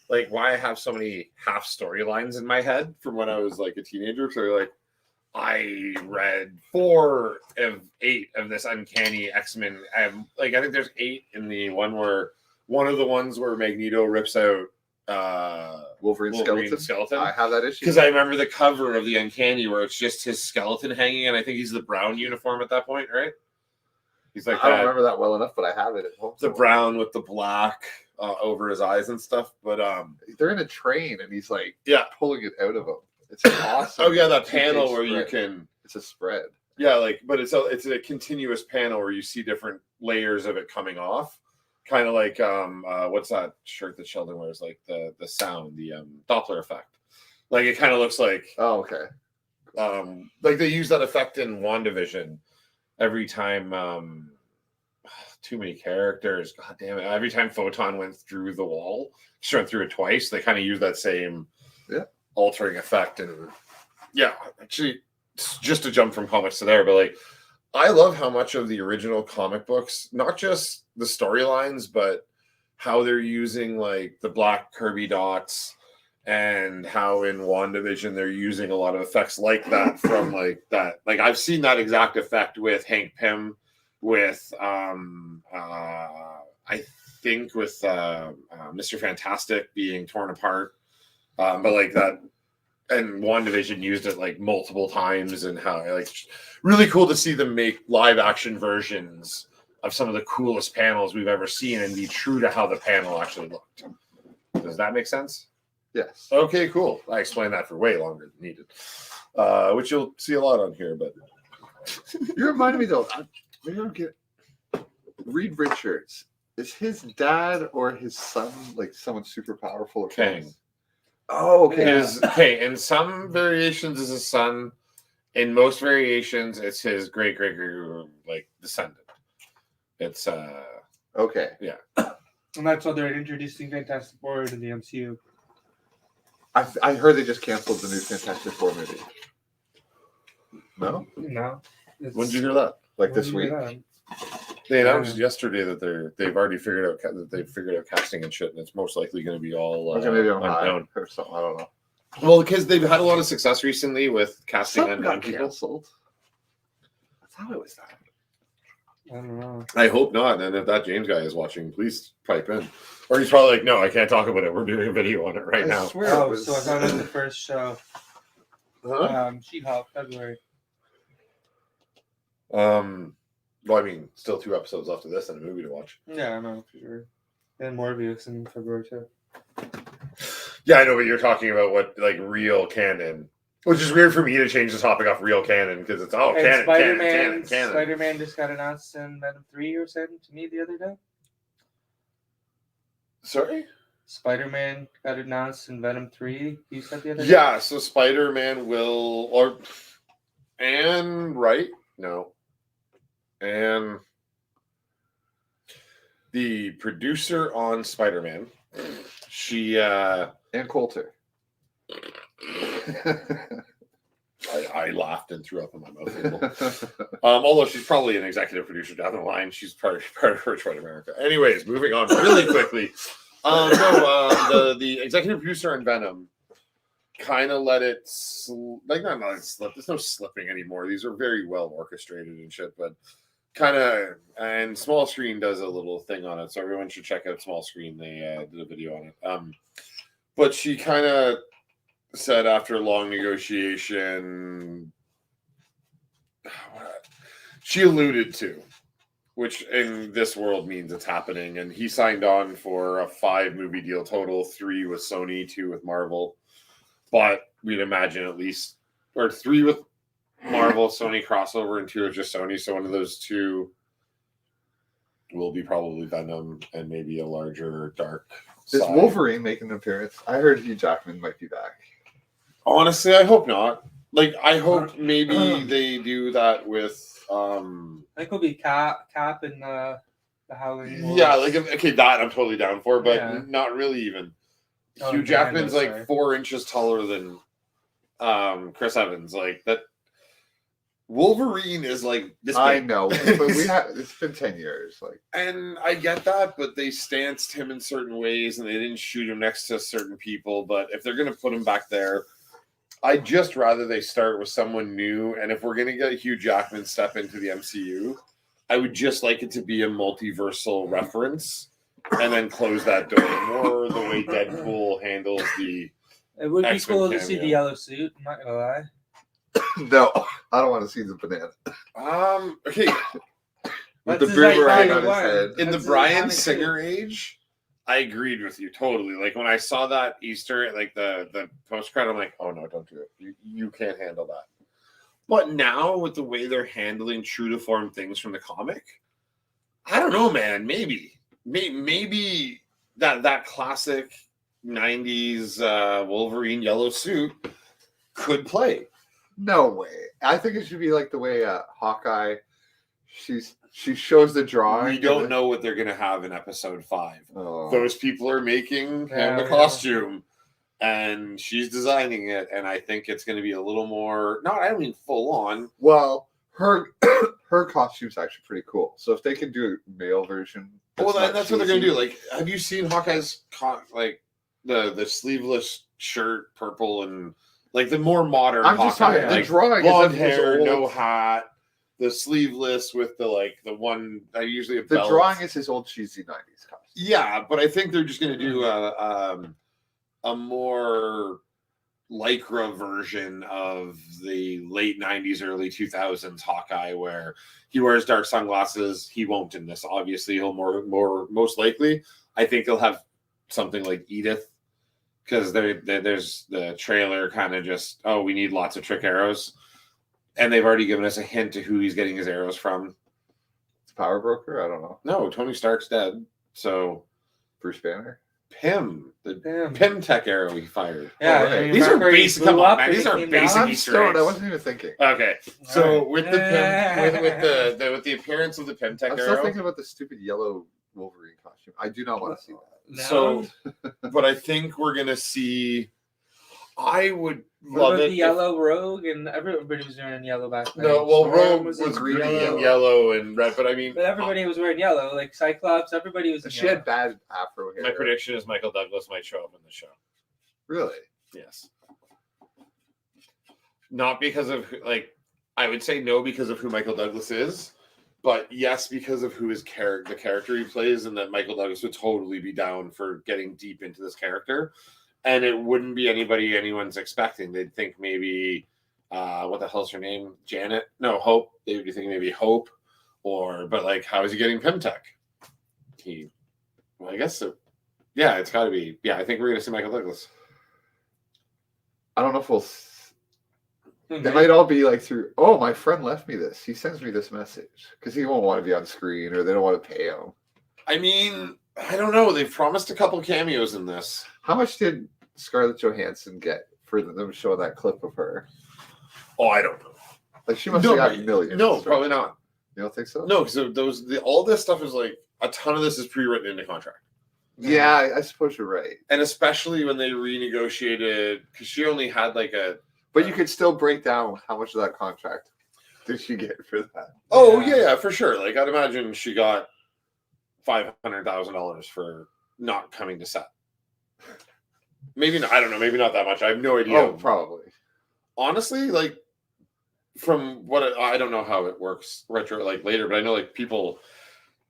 like why I have so many half storylines in my head from when I was like a teenager. So like, I read 4 of 8 of this Uncanny X-Men. I think there's 8 in the one where one of the ones where Magneto rips out Wolverine skeleton. I have that issue because I remember the cover of the Uncanny where it's just his skeleton hanging, and I think he's the brown uniform at that point, right? He's like I don't remember that well enough, but I have it at home. The brown with the black over his eyes and stuff. But they're in a train, and he's like pulling it out of him. It's awesome. Oh yeah, that panel where you can. It's a spread. Yeah, but it's a continuous panel where you see different layers of it coming off. Kind of like what's that shirt that Sheldon wears? Like the sound, the Doppler effect. Like it kind of looks like. Oh, okay. Like they use that effect in WandaVision every time. Too many characters. God damn it! Every time Photon went through the wall, she went through it twice. They kind of use that same altering effect, and actually, just to jump from comics to there, but like. I love how much of the original comic books, not just the storylines, but how they're using like the black Kirby dots and how in WandaVision they're using a lot of effects like that from like that. Like I've seen that exact effect with Hank Pym, with I think with Mr. Fantastic being torn apart. But like that. And WandaVision used it like multiple times, and how like really cool to see them make live action versions of some of the coolest panels we've ever seen and be true to how the panel actually looked. Does that make sense? Yes. Okay, cool. I explained that for way longer than needed, which you'll see a lot on here. But you reminded me though. Maybe I don't get Reed Richards. Is his dad or his son like someone super powerful or Kang? Oh, okay. In some variations, is his son. In most variations, it's his great like descendant. It's okay, yeah. And that's why they're introducing Fantastic Four into the MCU. I heard they just canceled the new Fantastic Four movie. No. When did you hear that? Like this week? They announced yesterday that they've already figured out casting and shit, and it's most likely going to be all maybe I'm unknown or something. I don't know. Well, because they've had a lot of success recently with casting unknown people. Canceled. I thought it was that. I don't know. I hope not. And if that James guy is watching, please pipe in. Or he's probably like, "No, I can't talk about it. We're doing a video on it right now." So I thought it was the first show. She-Hulk, February. Well, I mean, still 2 episodes left of this and a movie to watch. Yeah, I know for sure. And Morbius in February too. Yeah, I know, but you're talking about what like real canon, which is weird for me to change the topic off real canon because it's canon. Spider-Man just got announced in Venom 3 or something to me the other day. Sorry? Spider-Man got announced in Venom 3. You said the other day. Yeah, so Spider-Man will and the producer on Spider-Man, she and Coulter. I I laughed and threw up in my mouth. Although she's probably an executive producer down the line. She's part of Detroit America. Anyways, moving on really quickly. The executive producer on Venom kind of let it not let it slip. There's no slipping anymore. These are very well orchestrated and shit, but kind of, and Small Screen does a little thing on it, so everyone should check out Small Screen. They did a video on it. But she kind of said after long negotiation, she alluded to, which in this world means it's happening, and he signed on for a 5-movie deal total, 3 with Sony, 2 with Marvel. But we'd imagine at least, or 3 with Marvel, Sony crossover, and 2 are just Sony. So one of those 2 will be probably Venom and maybe a larger dark Is side. Wolverine making an appearance? I heard Hugh Jackman might be back. Honestly, I hope not. Like, I hope maybe they do that with. I think it'll be Cap and the Howling Wolves. Yeah, like okay, that I'm totally down for, but Yeah. not really even. Oh, Hugh Jackman's sorry. like 4 inches taller than Chris Evans. Like that. Wolverine is like this. I big. know, but it's been 10 years. Like, And I get that, but they stanced him in certain ways, and they didn't shoot him next to certain people. But if they're gonna put him back there, I'd just rather they start with someone new. And if we're gonna get Hugh Jackman step into the MCU, I would just like it to be a multiversal reference, and then close that door. More the way Deadpool handles the. It would be X-Men cool to see cameo. the yellow suit. I'm not gonna lie. no, I don't want to see the banana Okay, with That's the his boomerang iconic on his one. head. in the That's Bryan iconic Singer age, I agreed with you totally. Like when I saw that Easter, like the post credit, I'm like, oh no, don't do it. You can't handle that. But now with the way they're handling true to form things from the comic, I don't know, man. Maybe that classic '90s Wolverine yellow suit could play. No way. I think it should be like the way Hawkeye. She shows the drawing. We don't know what they're gonna have in episode 5. Oh. Those people are making him Yeah, the yeah. costume, and she's designing it. And I think it's going to be a little more. No, I don't mean full on. Well, her her costume's actually pretty cool. So if they can do a male version, Well, not that's what they're going to cheesy. do. Like, have you seen Hawkeye's like the sleeveless shirt, purple, and like the more modern? I'm just Hawkeye, talking. The like drawing blonde is hair, old. no hat, the sleeveless with the one. Usually a The belt. drawing is his old cheesy '90s costume. Yeah, but I think they're just going to do a more lycra version of the late 90s, early 2000s Hawkeye, where he wears dark sunglasses. He won't in this. Obviously, he'll more most likely. I think he'll have something like Edith, because there's the trailer kind of just, oh, we need lots of trick arrows. And they've already given us a hint to who he's getting his arrows from. It's Power Broker. I don't know. No, Tony Stark's dead. So Bruce Banner. Pym, the Damn. Pym tech arrow he fired. Yeah, Oh, right. and These are remember he basic. blew Come on, up man. and These it are came basic down? I'm Easter stoned. eggs. I wasn't even thinking. Okay, so Alright. with the Pym, with the appearance of the Pym tech I'm still arrow, thinking about the stupid yellow Wolverine costume. I do not want to see that. No? so, but I think we're gonna see. I would What love about it. the if- yellow Rogue? And everybody was wearing yellow back then. No, well, Storm Rogue was was in green yellow. and yellow and red, but I mean, But everybody was wearing yellow, like Cyclops. Everybody was in She yellow. had bad afro hair. my prediction is Michael Douglas might show up in the show. Really? Yes. Not because of I would say no because of who Michael Douglas is, but yes because of who the character he plays, and that Michael Douglas would totally be down for getting deep into this character, and it wouldn't be anybody anyone's expecting. They'd think maybe what the hell's her name? Janet? No, Hope. They would be thinking maybe Hope, but how is he getting Pimtech? I guess so. Yeah, it's got to be. Yeah, I think we're gonna see Michael Douglas. I don't know if we'll. Okay. They might all be like through. Oh, my friend left me this. He sends me this message because he won't want to be on screen, or they don't want to pay him. I mean, I don't know. They've promised a couple cameos in this. How much did Scarlett Johansson get for them showing that clip of her? Oh, I don't know. Like she must have gotten millions. No, right? probably not. You don't think so? No, because all this stuff is a ton of this is pre-written into contract. Yeah, I suppose you're right. And especially when they renegotiated, because she only had But you could still break down how much of that contract did she get for that. Oh yeah, for sure. Like I'd imagine she got $500,000 for not coming to set. Maybe not, I don't know. Maybe not that much. I have no idea. Oh, probably. Honestly, like from what I don't know how it works retro like later, but I know like people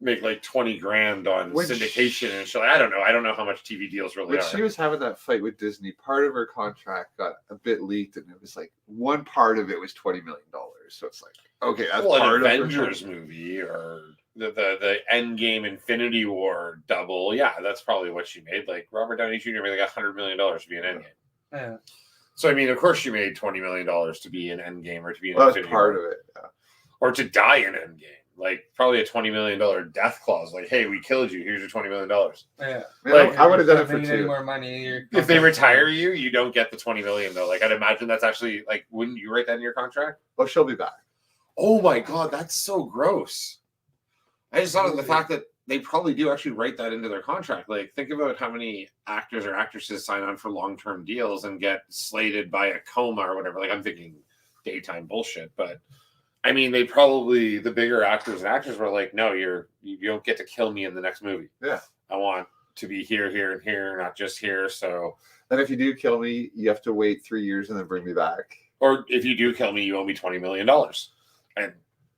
make like 20 grand on syndication and shit. I don't know. I don't know how much TV deals really when are. She was having that fight with Disney, part of her contract got a bit leaked, and it was like one part of it was $20 million. So it's like, okay, that's part an of Avengers movie or the Endgame Infinity War double. Yeah, that's probably what she made. Like Robert Downey Jr. made like $100 million to be an Endgame. Yeah. So I mean, of course, she made $20 million to be an Endgame or to be an Infinity Infinity part War. of it, yeah. Or to die in Endgame. Like probably a $20 million death clause. Like, hey, we killed you. Here's your $20 million. Yeah, like, I would have done it for two. Any more money? If they retire you, you don't get the $20 million though. Like I'd imagine that's actually like, wouldn't you write that in your contract? Well, she'll be back. Oh my god, that's so gross. I just thought of the fact that they probably do actually write that into their contract. Like, think about how many actors or actresses sign on for long-term deals and get slated by a coma or whatever. Like, I'm thinking daytime bullshit, but I mean, they probably, the bigger actors and actors were like, no, you don't get to kill me in the next movie. Yeah. I want to be here, here, and here, not just here. So, and if you do kill me, you have to wait 3 years and then bring me back. Or if you do kill me, you owe me $20 million. And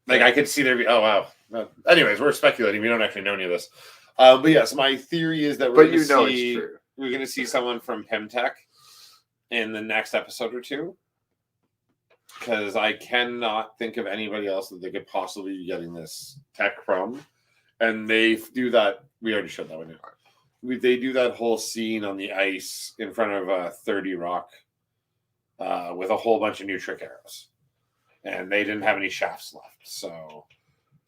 like, I could see there be, oh, wow. Anyways, we're speculating. We don't actually know any of this. But yes, my theory is that we're going to see someone from Pimtech in the next episode or two. Because I cannot think of anybody else that they could possibly be getting this tech from. And they do that. We already showed that one. They do that whole scene on the ice in front of 30 Rock with a whole bunch of new trick arrows. And they didn't have any shafts left. So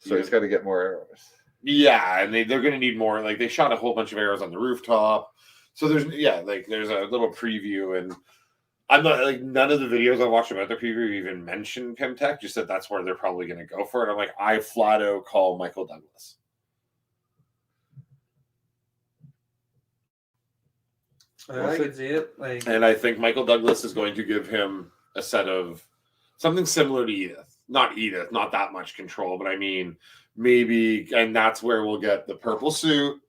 he's got to get more arrows. Yeah, and they're going to need more. Like, they shot a whole bunch of arrows on the rooftop. So there's a little preview, and I'm not like, none of the videos I watched about the preview even mentioned Pimtech, just that that's where they're probably going to go for it. I'm like, I flat out call Michael Douglas. I can see it. And I think Michael Douglas is going to give him a set of something similar to Edith. Not Edith, not that much control, but I mean, maybe, and that's where we'll get the purple suit.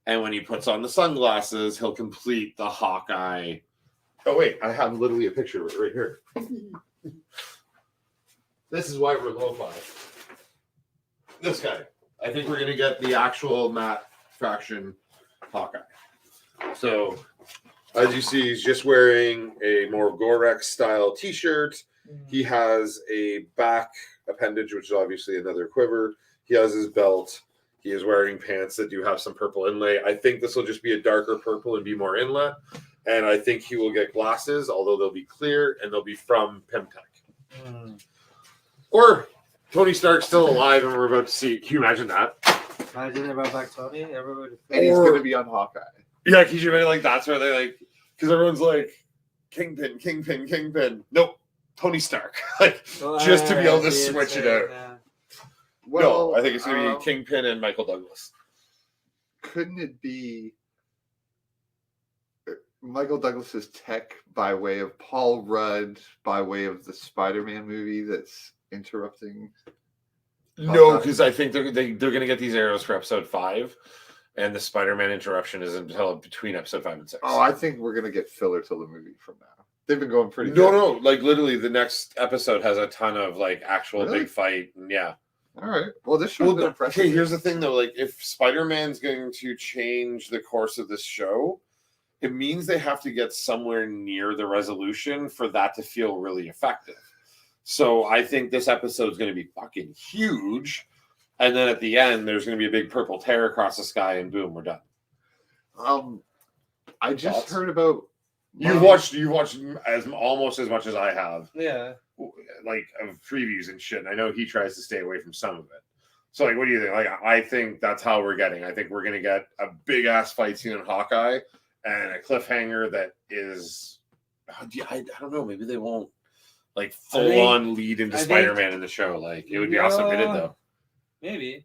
And when he puts on the sunglasses, he'll complete the Hawkeye. Oh, wait, I have literally a picture of it right here. This is why we're lo-fi. This guy. I think we're going to get the actual Matt Fraction Hawkeye. So, as you see, he's just wearing a more Gorex style t-shirt. He has a back appendage, which is obviously another quiver. He has his belt. He is wearing pants that do have some purple inlay. I think this will just be a darker purple and be more inlet. And I think he will get glasses, although they'll be clear, and they'll be from Pimtech. Or Tony Stark's still alive, and we're about to see. Can you imagine that? Imagine about back Tony. Everybody. And he's going to be on Hawkeye. Yeah, because you're like, that's where they like, because everyone's like, Kingpin, Kingpin, Kingpin. Nope. Tony Stark, just to be able to switch it out. Yeah. Well, no, I think it's going to be Kingpin and Michael Douglas. Couldn't it be Michael Douglas's tech by way of Paul Rudd, by way of the Spider-Man movie that's interrupting? No, because I think they're going to get these arrows for episode 5, and the Spider-Man interruption is until between episode 5 and 6. Oh, I think we're going to get filler till the movie from now. They've been going pretty good. No, like literally the next episode has a ton of like actual big fight. And yeah. All right. Well, this show's been impressive. Okay, here's the thing though. Like, if Spider-Man's going to change the course of this show, it means they have to get somewhere near the resolution for that to feel really effective. So I think this episode is going to be fucking huge. And then at the end, there's going to be a big purple tear across the sky, and boom, we're done. I just heard about. You've watched almost as much as I have. Yeah. Like, of previews and shit. And I know he tries to stay away from some of it. So, like, what do you think? Like, I think that's how we're getting. I think we're going to get a big ass fight scene in Hawkeye and a cliffhanger that is. I don't know. Maybe they won't like full on lead into Spider-Man in the show. Like, it would be awesome if they did though. Maybe.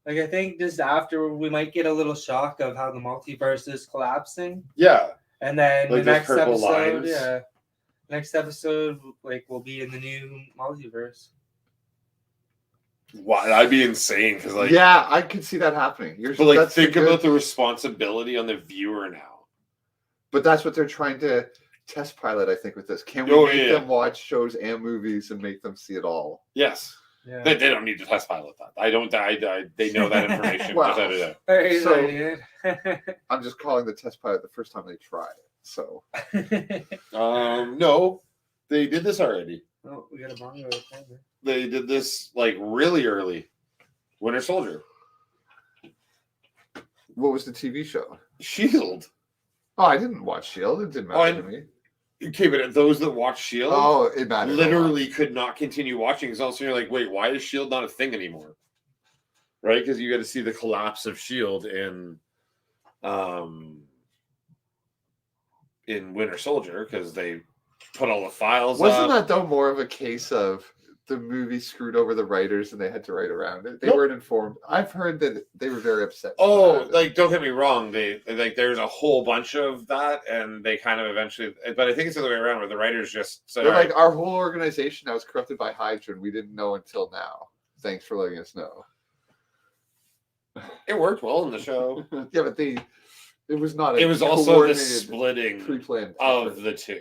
Like, I think just after we might get a little shock of how the multiverse is collapsing. Yeah. And then like the next episode, lines. yeah. Next episode, like, will be in the new multiverse. Wow, that'd be insane. Because like, yeah, I could see that happening. but like, think about the responsibility on the viewer now. But that's what they're trying to test pilot, I think, with this. Can we make them watch shows and movies and make them see it all? Yes. Yeah. They don't need to test pilot that. They know that information. Well, so, I'm just calling the test pilot the first time they try it. So, no, they did this already. Oh, we got a manga. They did this like really early. Winter Soldier. What was the TV show? Shield. Oh, I didn't watch Shield. It didn't matter to me. Okay, but those that watch Shield, it mattered. Literally could not continue watching because also you're like, wait, why is Shield not a thing anymore? Right? Because you got to see the collapse of Shield in Winter Soldier because they put all the files. Wasn't that though more of a case of the movie screwed over the writers and they had to write around it? They weren't informed. I've heard that they were very upset. Oh, like don't get me wrong. They like there's a whole bunch of that, and they kind of eventually. But I think it's the other way around, where the writers just said, they're like, our whole organization now is corrupted by Hydra, and we didn't know until now. Thanks for letting us know. It worked well in the show. Yeah, but it was not. It was also the splitting pre-planned of the two.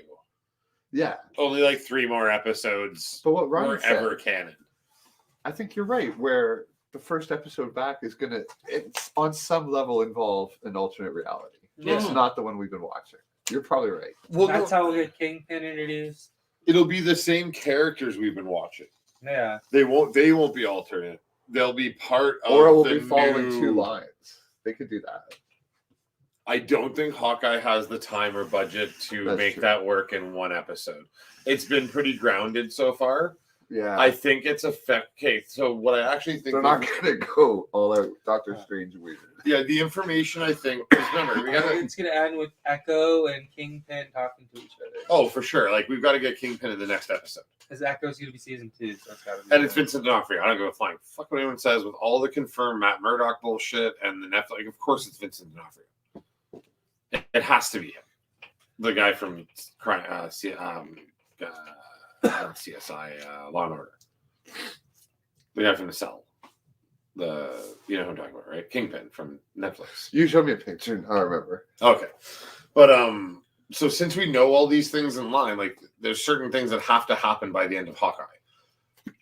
Yeah. Only like 3 more episodes but what Ryan were ever canon. I think you're right, where the first episode back is it's on some level involve an alternate reality. Yeah. It's not the one we've been watching. You're probably right. Well, that's how we get Kingpin introduced. It'll be the same characters we've been watching. Yeah. They won't be alternate. They'll be part of or it will be following 2 lines. They could do that. I don't think Hawkeye has the time or budget to make that work in 1 episode. It's been pretty grounded so far. Yeah. I think it's okay. So what I actually think they're not going to go all out Doctor Strange weird. Yeah, the information I think. Remember, it's going to end with Echo and Kingpin talking to each other. Oh, for sure. Like we've got to get Kingpin in the next episode. Because Echo's going to be season 2. So and it's Vincent D'Onofrio. I don't go flying. Fuck what anyone says with all the confirmed Matt Murdock bullshit and the Netflix. Like, of course, it's Vincent D'Onofrio. It has to be him, the guy from CSI Law and Order, the guy from The Cell, you know who I'm talking about, right? Kingpin from Netflix. You showed me a picture. I remember. Okay, but so since we know all these things in line, like there's certain things that have to happen by the end of Hawkeye.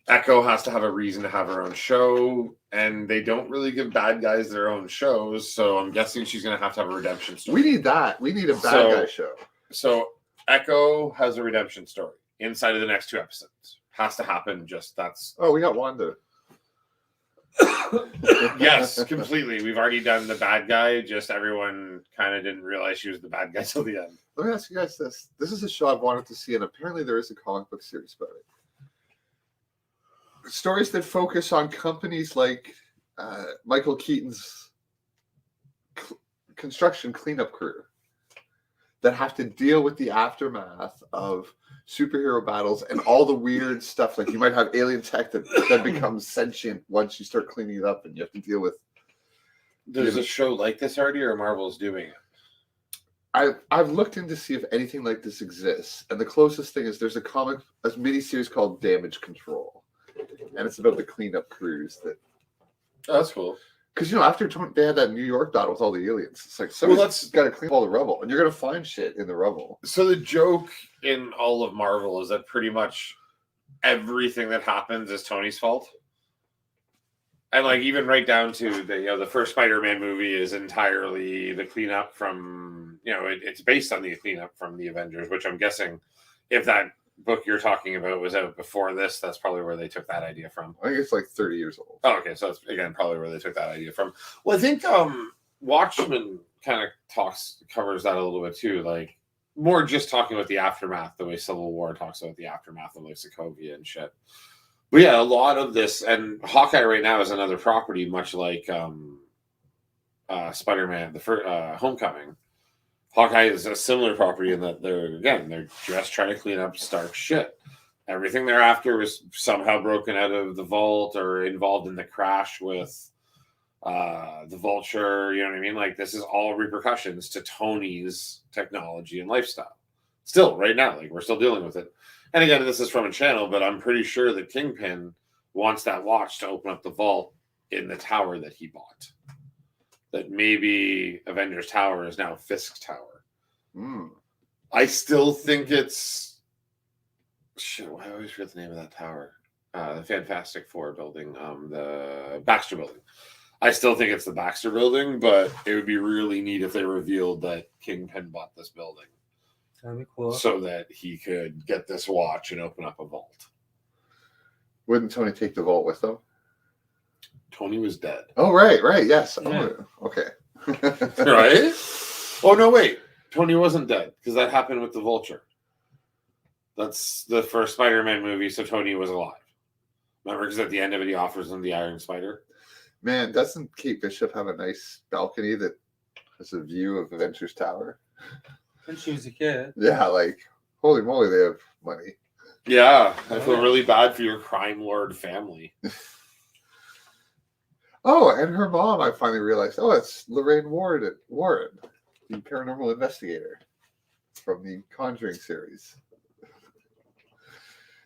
Echo has to have a reason to have her own show, and they don't really give bad guys their own shows, so I'm guessing she's going to have a redemption story. We need that. We need a bad guy show. So Echo has a redemption story inside of the next 2 episodes. Has to happen, that's... Oh, we got Wanda. Yes, completely. We've already done the bad guy, just everyone kind of didn't realize she was the bad guy till the end. Let me ask you guys this. This is a show I've wanted to see, and apparently there is a comic book series about it. Stories that focus on companies like Michael Keaton's construction cleanup crew that have to deal with the aftermath of superhero battles and all the weird stuff. Like you might have alien tech that becomes sentient once you start cleaning it up, and you have to deal with. There's a show like this already, or Marvel's doing it? I've looked in to see if anything like this exists, and the closest thing is there's a miniseries called Damage Control. And it's about the cleanup crews that. Oh, that's cool. Because after they had that New York battle with all the aliens, it's like someone's got to clean up all the rubble, and you're gonna find shit in the rubble. So the joke in all of Marvel is that pretty much everything that happens is Tony's fault, and like even right down to the first Spider-Man movie is entirely the cleanup from it's based on the cleanup from the Avengers, which I'm guessing if that book you're talking about was out before this, that's probably where they took that idea from. I think it's like 30 years old. Oh, okay, so that's again probably where they took that idea from. Well, I think Watchmen kind of covers that a little bit too, like more just talking about the aftermath, the way Civil War talks about the aftermath of like Sokovia and shit. But yeah, a lot of this, and Hawkeye right now is another property, much like Spider-Man, the first Homecoming. Hawkeye is a similar property in that they're just trying to clean up Stark's shit. Everything thereafter was somehow broken out of the vault or involved in the crash with the Vulture. You know what I mean? Like this is all repercussions to Tony's technology and lifestyle. Still, right now, like we're still dealing with it. And again, this is from a channel, but I'm pretty sure that Kingpin wants that watch to open up the vault in the tower that he bought. That maybe Avengers Tower is now Fisk Tower. I still think it's shit. I always forget the name of that tower. The Fantastic Four building, the Baxter Building. I still think it's the Baxter Building, but it would be really neat if they revealed that Kingpin bought this building. That'd be cool. So that he could get this watch and open up a vault. Wouldn't Tony take the vault with him? Tony was dead. Oh, right, yes. Yeah. Oh, okay. Right? Oh, no, wait. Tony wasn't dead because that happened with the Vulture. That's the first Spider-Man movie, so Tony was alive. Remember, because at the end of it, he offers him the Iron Spider. Man, doesn't Kate Bishop have a nice balcony that has a view of Avengers Tower? When she was a kid. Yeah, like, holy moly, they have money. Yeah, I feel really bad for your crime lord family. Oh, and her mom, I finally realized, it's Lorraine Warren, the paranormal investigator from the Conjuring series.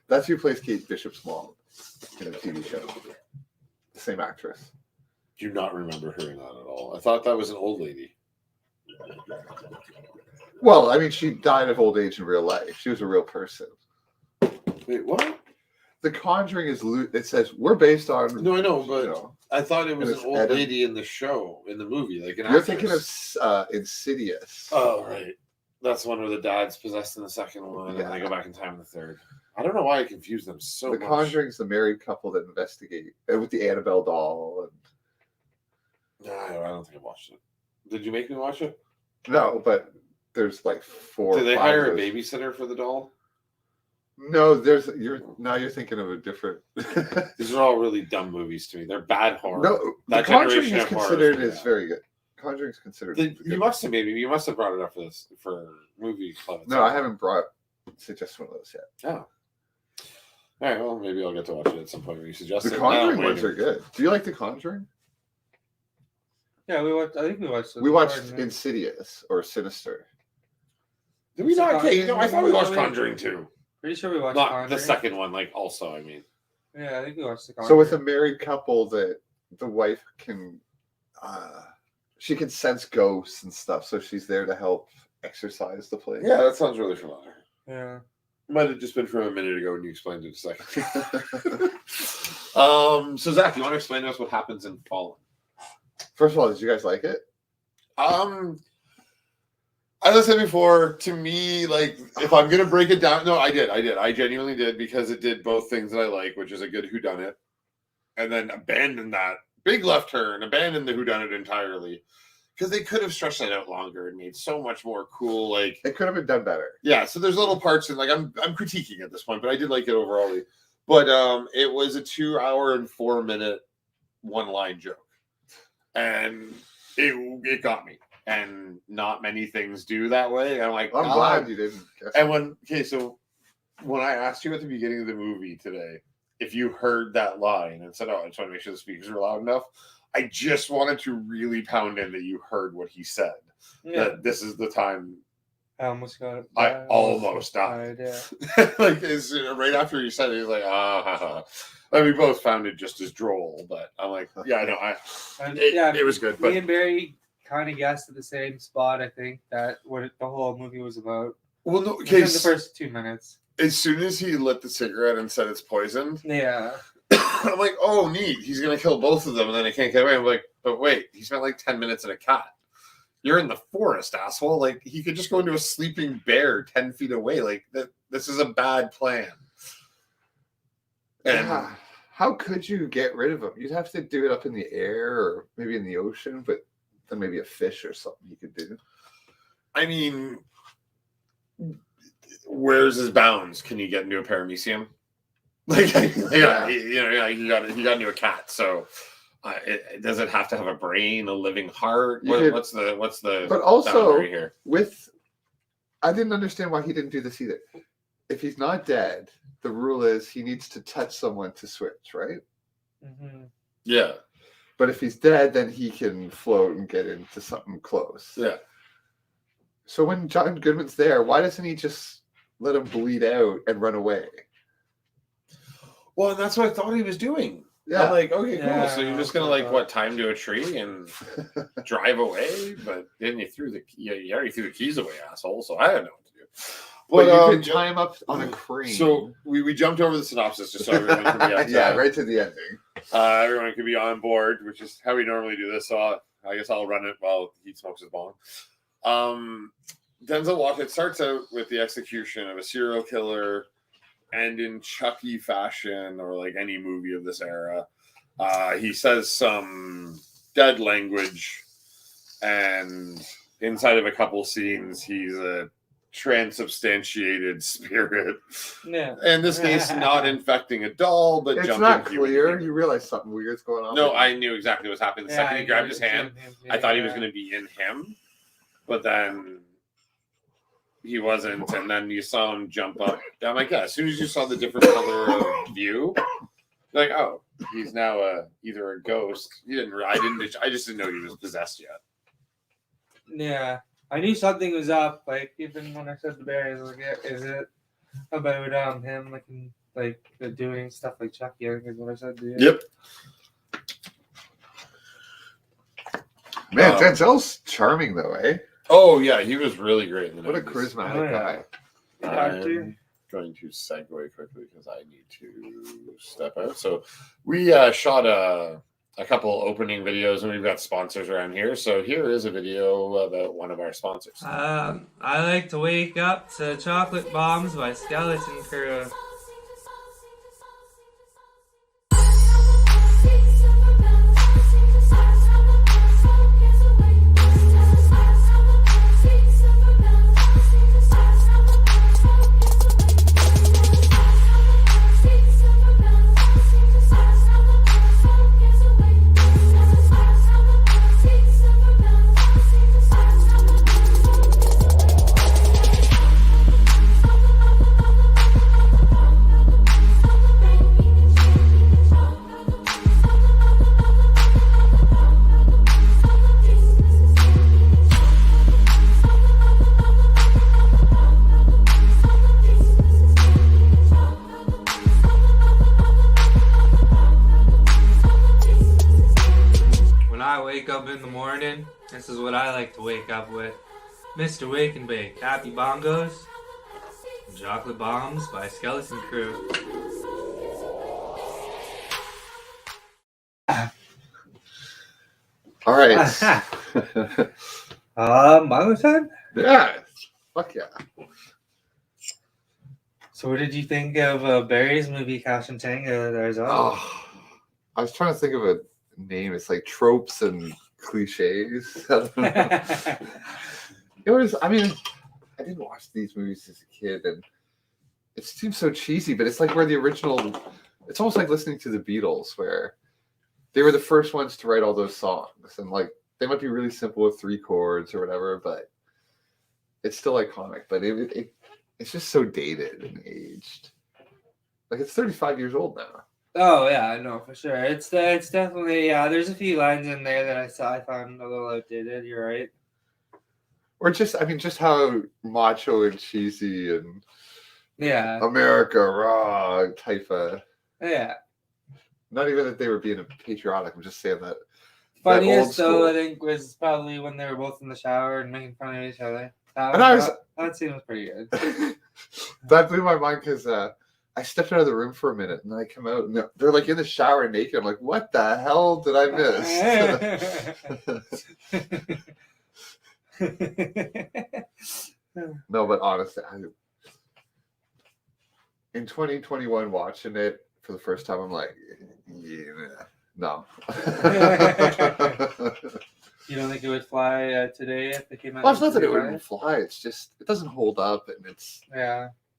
That's who plays Kate Bishop's mom in a TV show. The same actress. Do not remember hearing that at all. I thought that was an old lady. Well, I mean, she died of old age in real life. She was a real person. Wait, what? The Conjuring is, it says, we're based on... No, I know, but I thought it was an old lady in the show, in the movie. Like You're thinking of Insidious. Oh, right. That's the one where the dad's possessed in the second one, and they go back in time in the third. I don't know why I confused them so much. The Conjuring's the married couple that investigate, with the Annabelle doll. No, I don't think I watched it. Did you make me watch it? No, but there's like 4 Did they hire a babysitter for the doll? No, you're thinking of a different. These are all really dumb movies to me. They're bad horror. No, The Conjuring is considered as very good. Conjuring's considered. You must have brought it up for movie club. No, I haven't brought suggest one of those yet. Oh. All right, well, maybe I'll get to watch it at some point when you suggest it. The Conjuring ones are good. Do you like The Conjuring? Yeah, we watched. I think we watched. We watched Insidious or Sinister. Did we not? No, I thought we watched Conjuring 2. Pretty sure we watched not Conjuring. The second one. Like also, I mean. Yeah, I think we watched the Conjuring. So with a married couple, that the wife can, she can sense ghosts and stuff. So she's there to help exorcise the place. Yeah, that sounds really familiar. Yeah. Might have just been from a minute ago when you explained it a second. So Zach, you want to explain to us what happens in Fallen? First of all, did you guys like it? As I said before, to me, like, if I'm gonna break it down, no, I did. I genuinely did, because it did both things that I like, which is a good whodunit, and then abandon that big left turn, abandon the whodunit entirely, because they could have stretched that out longer and made so much more cool. Like, it could have been done better. Yeah, so there's little parts, and like I'm critiquing at this point, but I did like it overall. But it was a 2 hour and 4 minute one line joke, and it got me. And not many things do that way. And I'm like, I'm glad you didn't. And so when I asked you at the beginning of the movie today if you heard that line and said, "Oh, I just want to make sure the speakers are loud enough," I just wanted to really pound in that you heard what he said. Yeah. That this is the time. I almost got it. I almost died. Yeah. Like, right after you said it, he was like, ah. And we both found it just as droll, but I'm like, yeah, I know. It was good. Me and Barry kind of guessed at the same spot. I think that what the whole movie was about. Well, no, okay. The first 2 minutes. As soon as he lit the cigarette and said it's poisoned, yeah, I'm like, oh, neat. He's gonna kill both of them, and then he can't get away. I'm like, but wait, he spent like 10 minutes in a cat. You're in the forest, asshole. Like, he could just go into a sleeping bear 10 feet away. Like, this is a bad plan. And yeah. How could you get rid of him? You'd have to do it up in the air or maybe in the ocean, but then maybe a fish or something you could do. I mean, where's his bounds? Can you get into a paramecium? Like, yeah. You got into a cat. So, does it have to have a brain, a living heart? What's the? But also here? I didn't understand why he didn't do this either. If he's not dead, the rule is he needs to touch someone to switch, right? Mm-hmm. Yeah. But if he's dead, then he can float and get into something close. Yeah. So when John Goodman's there, why doesn't he just let him bleed out and run away? Well, and that's what I thought he was doing. Yeah. I'm like, okay, cool. Yeah, So you're just gonna time to a tree and drive away? But then you already threw the keys away, asshole. So I didn't know what to do. But you could tie him up on a crane. So we jumped over the synopsis just so everyone could be right to the ending. Everyone could be on board, which is how we normally do this. So I guess I'll run it while he smokes his bong. Denzel Washington starts out with the execution of a serial killer, and in Chucky fashion, or like any movie of this era, he says some dead language, and inside of a couple scenes, he's a transubstantiated spirit. Yeah. In this case, not infecting a doll, but it's jumping. Not clear. You realize something weird's going on. No, I knew exactly what was happening. The second he grabbed his hand, I thought he was going to be in him, but then he wasn't. And then you saw him jump up. I'm like, yeah. As soon as you saw the different color of view, you're like, oh, he's now either a ghost. I just didn't know he was possessed yet. Yeah. I knew something was up, like even when I said the Barry, I was like, is it about him doing stuff like Chucky? I think is what I said. Yeah. Yep. Man, Denzel's charming though, eh? Oh yeah, he was really great in the What a 90s. charismatic guy. I'm going to segue quickly because I need to step out. So we shot a couple opening videos, and we've got sponsors around here. So here is a video about one of our sponsors. I like to wake up to Chocolate Bombs by Skeleton Crew. Up in the morning, this is what I like to wake up with. Mr. Wake and Bake, Happy Bongos, and Chocolate Bombs by Skeleton Crew. All right. Bongo time? Yeah. Fuck yeah. So what did you think of Barry's movie Cash and Tango? Oh, I was trying to think of a name. It's like tropes and cliches. It was, I didn't watch these movies as a kid, and it seems so cheesy, but it's like where the original, it's almost like listening to the Beatles, where they were the first ones to write all those songs, and like they might be really simple with 3 chords or whatever, but it's still iconic. But it's just so dated and aged. Like it's 35 years old now. Oh yeah, I know for sure. It's definitely there's a few lines in there that I found a little outdated. You're right. Or just how macho and cheesy and America raw type of Not even that they were being patriotic. I'm just saying that. Funniest though, I think, was probably when they were both in the shower and making fun of each other. That scene was pretty good. That blew my mind because I stepped out of the room for a minute and I come out and they're like in the shower naked. I'm like, what the hell did I miss? No, but honestly, in 2021, watching it for the first time, I'm like, no. You don't think it would fly today if it came out? Well, it's not that it wouldn't fly. It's just it doesn't hold up, and it's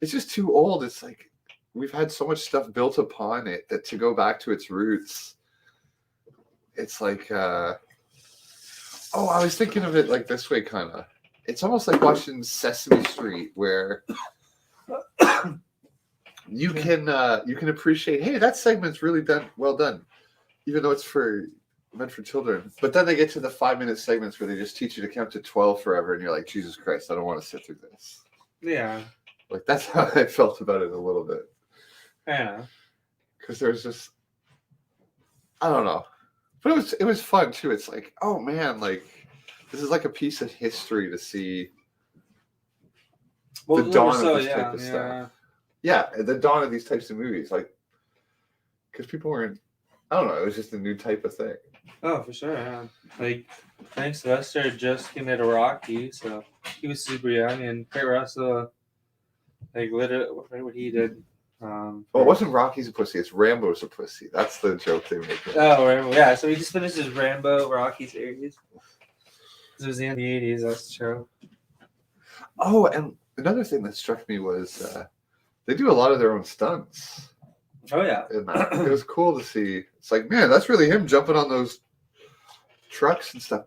just too old. It's like we've had so much stuff built upon it that to go back to its roots, it's like I was thinking of it like this way, kind of. It's almost like watching Sesame Street, where you can appreciate, hey, that segment's really well done, even though it's for meant for children. But then they get to the 5-minute segments where they just teach you to count to 12 forever, and you're like, Jesus Christ, I don't want to sit through this. Yeah. Like, that's how I felt about it a little bit. Yeah. Because there's just, I don't know. But it was fun, too. It's like, oh, man, like, this is like a piece of history to see the dawn of this type of stuff. Yeah, the dawn of these types of movies. Like, because people weren't, I don't know, it was just a new type of thing. Oh, for sure, yeah. Like, Frank Sylvester just came out of Rocky, so he was super young, and Kurt Russell, like, literally, what he did. Well, it wasn't Rocky's a pussy, it's Rambo's a pussy. That's the joke they make. Oh, Rambo, yeah, so he just finished his Rambo Rocky series. It was in the 80s, that's the show. Oh, and another thing that struck me was they do a lot of their own stunts. Oh, yeah. It was cool to see. It's like, man, that's really him jumping on those trucks and stuff.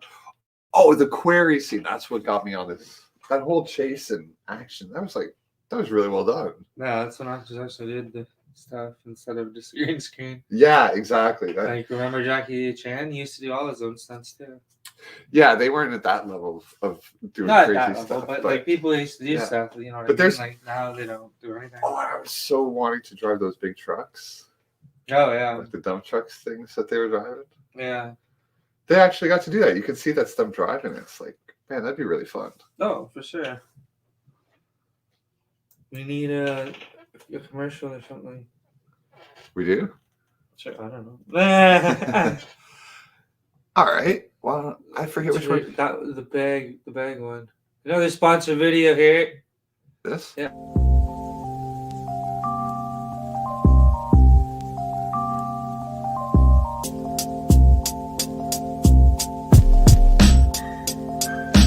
Oh, the quarry scene. That's what got me on this. That whole chase and action. That was really well done. Yeah, that's when actors actually did the stuff instead of just green screen. Yeah, exactly. Like, remember Jackie Chan? He used to do all his own stunts, too. Yeah, they weren't at that level of doing Not crazy at that stuff. level, but like people used to do stuff, you know what I mean? Like now they don't do anything. Oh, I was so wanting to drive those big trucks. Oh yeah. Like the dump trucks things that they were driving. Yeah. They actually got to do that. You could see that's them driving. It's like, man, that'd be really fun. Oh, for sure. We need a commercial or something. We do? Sure, I don't know. All right. Well, I forget which one. That was the bag one. Another sponsored video here. This? Yeah.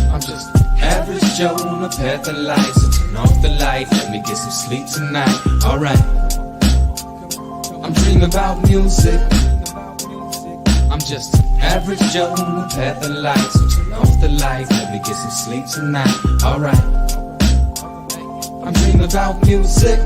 I'm just average Joe on a path of life, so turn off the light, let me get some sleep tonight. Alright. I'm dreaming about music. I'm just average Joe on the path of life, so turn off the light, let me get some sleep tonight. Alright. I'm dreaming about music.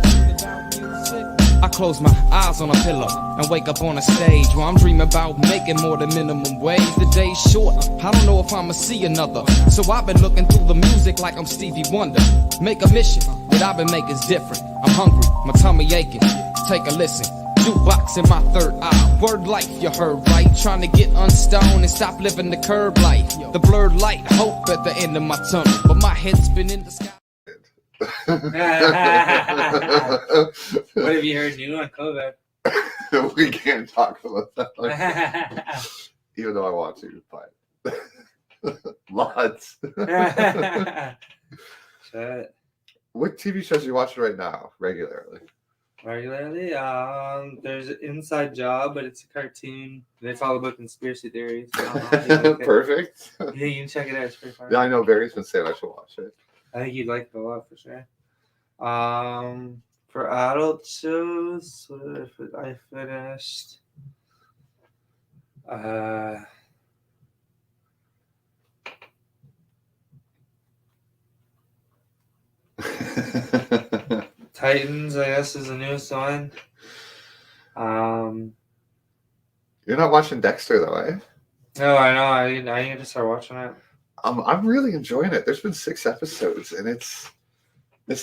I close my eyes on a pillow and wake up on a stage where I'm dreaming about making more than minimum wage. The day's short, I don't know if I'ma see another. So I've been looking through the music like I'm Stevie Wonder. Make a mission that I've been making's different. I'm hungry, my tummy aching. Take a listen. Jukebox in my third eye. Word life, you heard right. Trying to get unstoned and stop living the curb life. The blurred light, hope at the end of my tunnel. But my head's been in the sky. What have you heard new on COVID? We can't talk about that. Even though I want to, but lots. Shit. What TV shows are you watching right now, regularly? Regularly, there's an Inside Job, but it's a cartoon. And it's all about conspiracy theories. Perfect. Yeah, you can check it out. It's pretty fun. Yeah, I know Barry's been saying I should watch it. I think you'd like it a lot for sure. For adult shows, what I finished. Titans, I guess, is the newest one. You're not watching Dexter though, eh? No, I know. I need to start watching it. I'm really enjoying it. There's been 6 episodes, and it's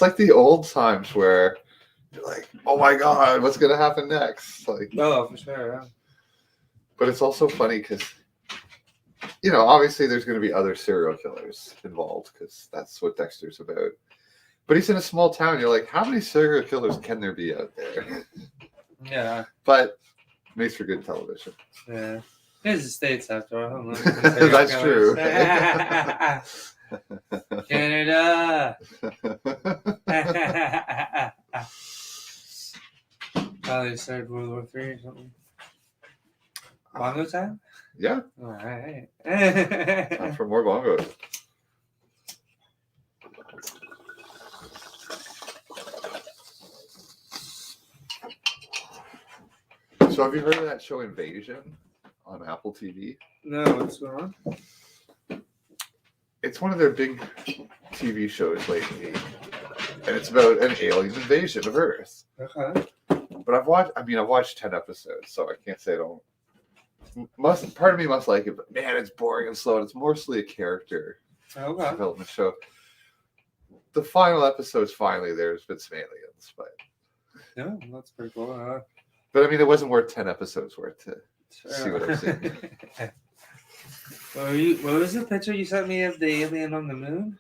like the old times where you're like, oh my god, what's gonna happen next? Like, oh, for sure, yeah. But it's also funny because, you know, obviously there's going to be other serial killers involved because that's what Dexter's about. But he's in a small town. You're like, how many serial killers can there be out there? Yeah. But it makes for good television. Yeah. There's the States after all. That's true. Canada. Probably started World War III or something. Bongo time? Yeah. All right. Time for more bongos. So have you heard of that show Invasion on Apple TV? No, what's going on? It's one of their big TV shows lately, and it's about an alien invasion of Earth. Okay. But I've watched 10 episodes, so I can't say I don't part of me must like it, but man, it's boring and slow. And it's mostly a character Okay. development show. The final episode's finally there's been some aliens, but Yeah, that's pretty cool. Huh? I mean, it wasn't worth 10 episodes worth to Sure. see what I've seen. What was the picture you sent me of the alien on the moon?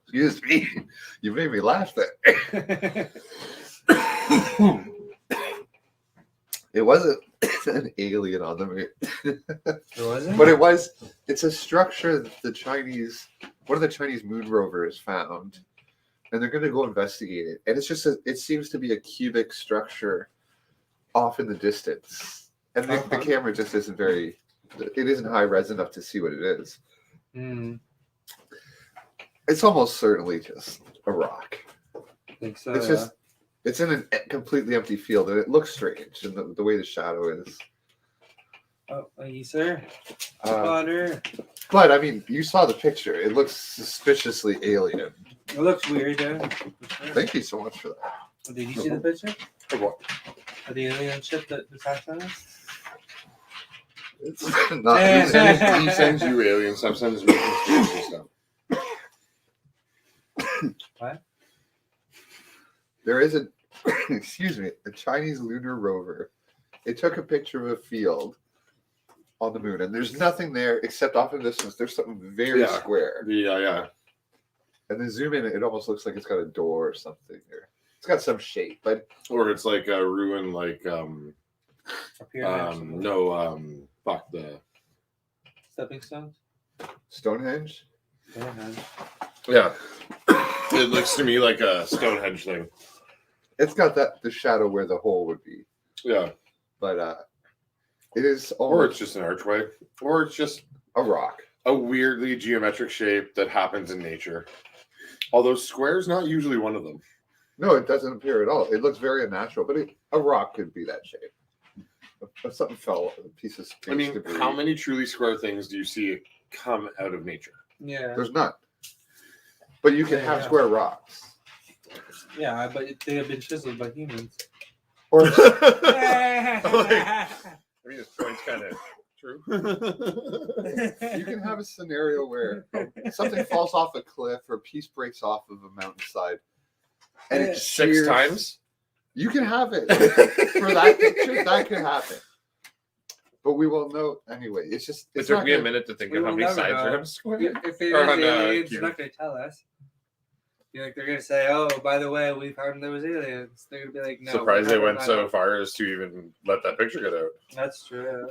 Excuse me, you made me laugh there. It wasn't an alien on the moon. It wasn't? But it's a structure that one of the Chinese moon rovers found. And they're going to go investigate it. And it's just, it seems to be a cubic structure off in the distance. And the camera just isn't it isn't high res enough to see what it is. Mm. It's almost certainly just a rock. I think so. It's it's in a completely empty field and it looks strange. And the way the shadow is. Oh, you sir? Water. But I mean, you saw the picture. It looks suspiciously alien. It looks weird, though. Thank you so much for that. Did you see the picture? Of what? Of the alien ship that was on us? It's not. He sends you alien stuff, sends me conspiracy stuff. What? There is a Chinese lunar rover. It took a picture of a field on the moon, and there's nothing there except off in the distance. There's something very square. Yeah. And then zoom in, it almost looks like it's got a door or something. Or it's got some shape, but Or it's like a ruin, like A pyramid. fuck the Stepping stones? Stonehenge. Stonehenge. yeah. It looks to me like a Stonehenge thing. It's got the shadow where the hole would be, Yeah. but it is Or almost it's just an archway. Or it's just a rock. a weirdly geometric shape that happens in nature. Although square's not usually one of them. No, it doesn't appear at all. It looks very unnatural, but a rock could be that shape. If something fell, a piece of space I mean, debris. how many truly square things do you see come out of nature? Yeah. There's none. But you can have square rocks. Yeah, but they have been chiseled by humans. Or I mean, this point's kind of true. you can have a scenario where something falls off a cliff or a piece breaks off of a mountainside. And it 6 shears. times? You can have it. For that picture, that could happen. But we will know anyway. It's just It it's took not me a gonna- minute to think We of how will many never sides know. are on a square. If it is Or on, aliens, cube. they're not going to tell us. They're going to say, oh, by the way, we found there was aliens. They're going to be like, no. Surprised they we're went not so out. far as to even let that picture get out. That's true.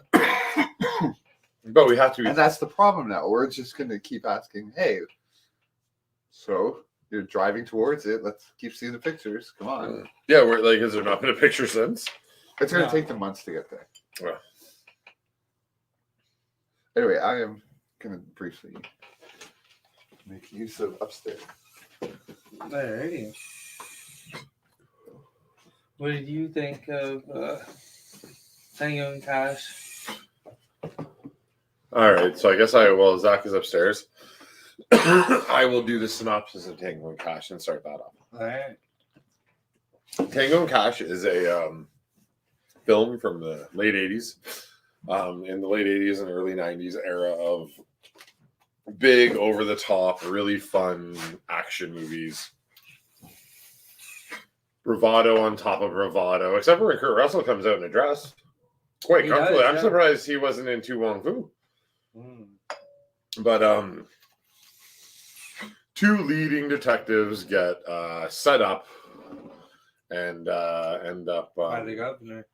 But we have to. And that's the problem now. We're just going to keep asking, hey, so you're driving towards it. Let's keep seeing the pictures. Come on. Yeah, we're like, has there not been a picture since? It's going to No. take them months to get there. Well. Anyway, I am going to briefly make use of upstairs. Alrighty. What did you think of Tango Cash? All right, so I guess Zach is upstairs. I will do the synopsis of Tango and Cash and start that off. Alright. Tango and Cash is a film from the late 80s. In the late 80s and early 90s era of big, over-the-top, really fun action movies. Bravado on top of bravado, except for when Kurt Russell comes out in a dress. Quite He comfortably. does, I'm yeah. surprised he wasn't in Tu Wong Fu. But two leading detectives get set up and end up By the governor.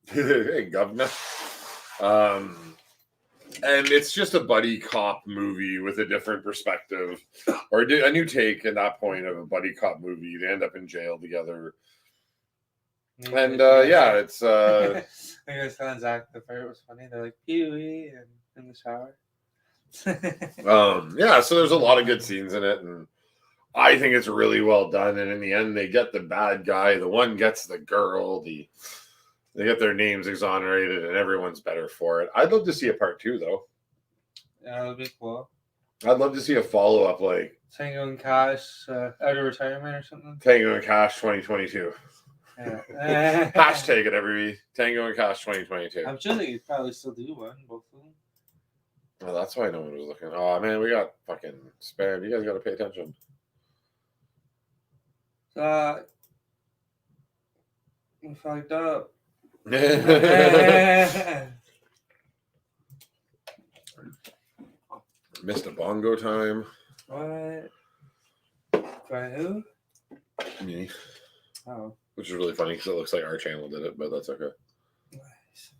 hey governor, and it's just a buddy cop movie with a different perspective or a new take at that point of a buddy cop movie. They end up in jail together, and it's I guess telling Zach the part was funny. They're like Pee-wee and in the shower. so there's a lot of good scenes in it, and I think it's really well done. And in the end, they get the bad guy. The one gets the girl. They get their names exonerated, and everyone's better for it. I'd love to see a part 2, though. Yeah, that would be cool. I'd love to see a follow up like Tango Cash out of retirement or something. Tango and Cash 2022. Yeah. Hashtag it every week. Tango and Cash 2022. I'm sure they could probably still do one, both of them. Well, that's why no one was looking. Oh man, we got fucking spammed. You guys got to pay attention. We fucked up. Missed a bongo time. What? By who? Me. Oh. Which is really funny because it looks like our channel did it, but that's okay. Nice.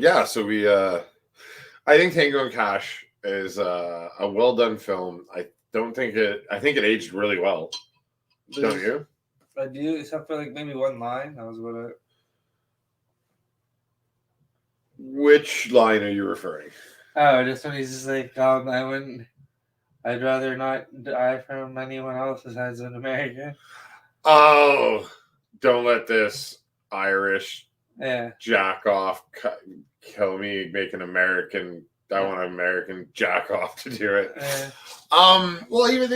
Yeah, so we I think Tango and Cash is a well done film. I think it aged really well. Don't you? I do, except for like maybe one line. That was what it. Which line are you referring? Oh, just when he's just like, I'd rather not die from anyone else besides an American. Oh, don't let this Irish jack off kill me. Make an American. I want an American jack off to do it. Well, even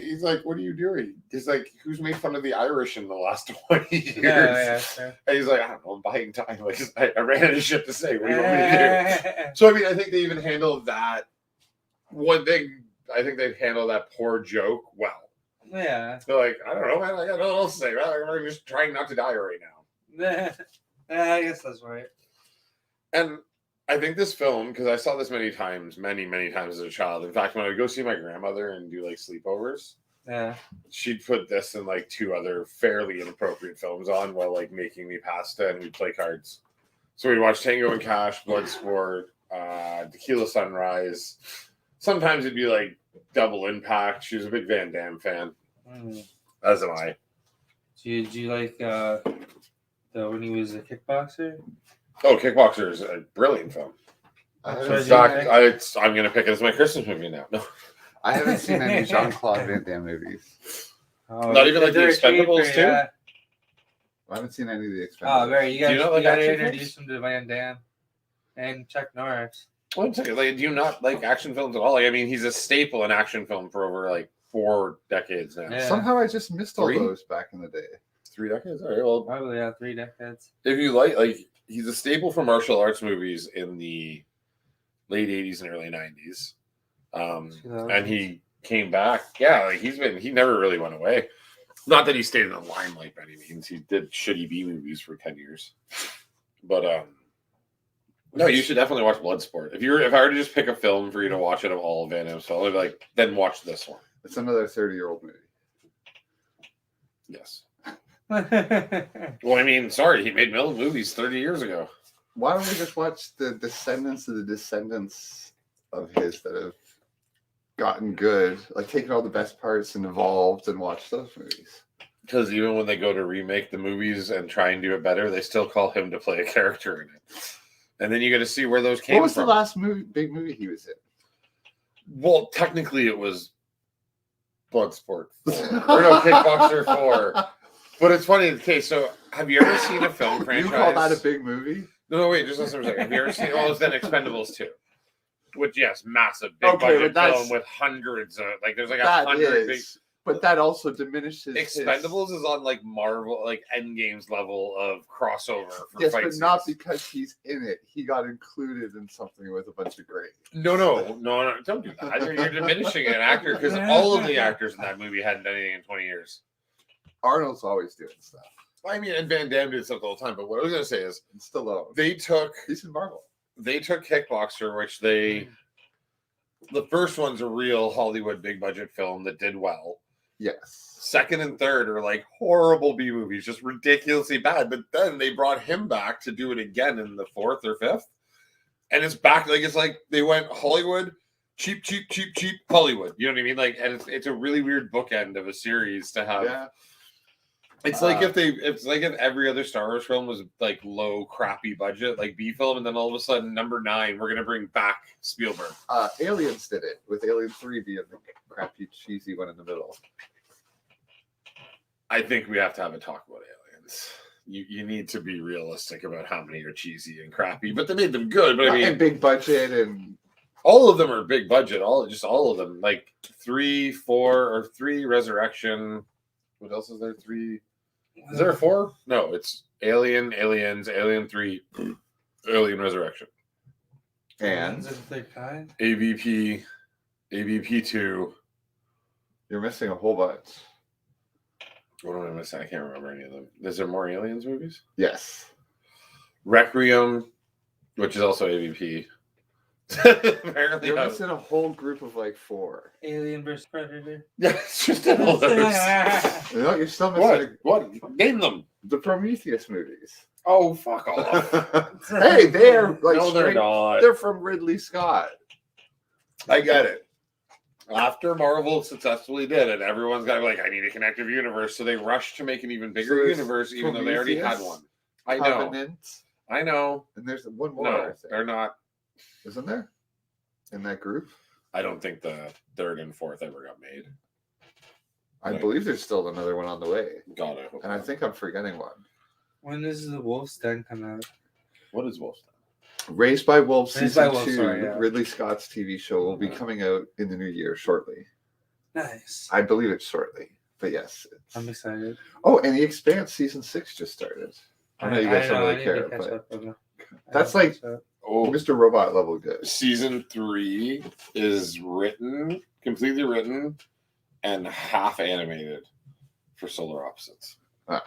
he's like, "What are you doing?" He's like, "Who's made fun of the Irish in the last 20 years?" Yeah. And he's like, "I don't know, I'm buying time. Like, I ran out of shit to say. What do you want me to do?" So, I mean, I think they even handled that. One thing, I think they handled that poor joke well. Yeah. They're like, I don't know, man. I got nothing else to say. I'm just trying not to die right now. I guess that's right. And I think this film, because I saw this many times as a child. In fact, when I would go see my grandmother and do like sleepovers, she'd put this and like two other fairly inappropriate films on while like making me pasta, and we'd play cards. So we'd watch Tango and Cash, Bloodsport, Tequila Sunrise. Sometimes it'd be like Double Impact. She was a big Van Damme fan. As am I. Do you like when he was a kickboxer? Oh, Kickboxer is a brilliant film. In fact, I'm going to pick it as my Christmas movie now. No. I haven't seen any Jean-Claude Van Damme movies. Oh, not even like the Expendables too? I haven't seen any of the Expendables. Oh, very. You like gotta introduce him to Van Damme and Chuck Norris. Well, do you not like action films at all? Like, I mean, he's a staple in action film for over like 4 decades now. Yeah. Somehow I just missed all those back in the day. 3 decades? All right, well, probably 3 decades. If you like, he's a staple for martial arts movies in the late 80s and early 90s. And he came back. Yeah, like he never really went away. Not that he stayed in the limelight by any means. He did shitty B movies for 10 years. But no, you should definitely watch Bloodsport. If I were to just pick a film for you to watch out of all of Van Damme's films, I'd be like, then watch this one. It's another 30-year-old movie. Yes. Well, I mean, sorry, he made movies 30 years ago. Why don't we just watch the descendants of the descendants of his that have gotten good, like taken all the best parts and evolved, and watch those movies? Because even when they go to remake the movies and try and do it better, they still call him to play a character in it. And then you got to see where those came from. What was the last big movie he was in? Well, technically it was Bloodsport 4. Or no, Kickboxer 4. But it's funny. Okay, so have you ever seen a film franchise? You call that a big movie? No, wait, just listen for a second. Have you ever seen all of then Expendables 2? Which, yes, massive, big budget film with hundreds of, like, there's like 100 big... But that also diminishes. Expendables is on like Marvel, like Endgame's level of crossover. For yes, fight but scenes. Not because he's in it. He got included in something with a bunch of great. No, don't do that. You're diminishing an actor because all of the actors in that movie hadn't done anything in 20 years. Arnold's always doing stuff. I mean, and Van Damme did stuff all the time. But what I was going to say is, Stallone. He's in Marvel. They took Kickboxer, which the first one's a real Hollywood big budget film that did well. Yes. Second and third are like horrible B movies, just ridiculously bad. But then they brought him back to do it again in the 4th or 5th, and it's back. Like it's like they went Hollywood, cheap Hollywood. You know what I mean? Like, and it's a really weird bookend of a series to have. Yeah. It's like if every other Star Wars film was like low, crappy budget, like B film, and then all of a sudden number 9, we're gonna bring back Spielberg. Aliens did it with Alien 3 being the crappy, cheesy one in the middle. I think we have to have a talk about Aliens. You need to be realistic about how many are cheesy and crappy, but they made them good. But I mean, and big budget and All of them are big budget. All of them. Like 3, 4, or 3 Resurrection. What else is there? 3. Is there a 4? No, it's Alien, Aliens, Alien 3, Alien Resurrection. And AVP, AVP 2. You're missing a whole bunch. What am I missing? I can't remember any of them. Is there more Aliens movies? Yes. Requiem, which is also AVP. Apparently, You're missing a whole group of like 4. Alien vs Predator. Yeah, it's just all of those. No, you're still missing What? Name them. the Prometheus movies. Oh, fuck off. Hey, they're like No, they're not. They're from Ridley Scott. I get it. After Marvel successfully did it, everyone's got to be like, I need a connective universe. So they rushed to make an even bigger universe, even though they already had one. I know. Covenant, I know. and there's one more. No, they're not. Isn't there? In that group? I don't think the 3rd and 4th ever got made. I Right. believe there's still another one on the way. God, I hope And I not. think I'm forgetting one. When does the Wolf's Den come out? What is Wolf's Raised by Wolves Raised season by Wolves, 2, sorry, yeah. Ridley Scott's TV show, will be coming out in the new year shortly. Nice. I believe it's shortly. But yes. I'm excited. Oh, and The Expanse season 6 just started. I know you guys don't really care, but that's like Oh, Mr. Robot level good. season 3 is completely written, and half animated for Solar Opposites. Ah.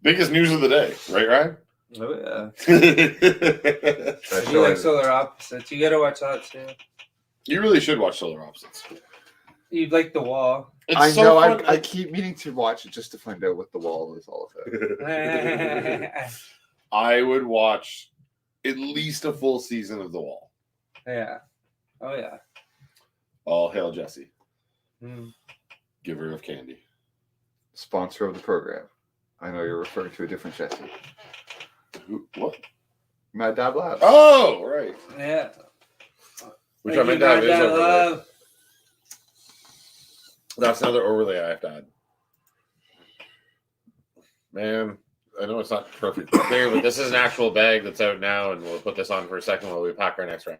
Biggest news of the day, right, Ryan? Oh yeah. That If show you like is- Solar Opposites, you gotta watch that too. You really should watch Solar Opposites. You'd like The Wall. It's I so know. fun. I keep meaning to watch it just to find out what The Wall is all about. I would watch at least a full season of The Wall. Yeah. Oh yeah. All hail Jesse, Mm. giver of candy. Sponsor of the program. I know you're referring to a different Jesse. Who? What? Mad Dad Labs. Oh, right. Yeah. Which Thank I meant you, to have Mad is Dad overlay. Love. That's another overlay I have to add. Man, I know it's not perfect there, but this is an actual bag that's out now, and we'll put this on for a second while we pack our next round.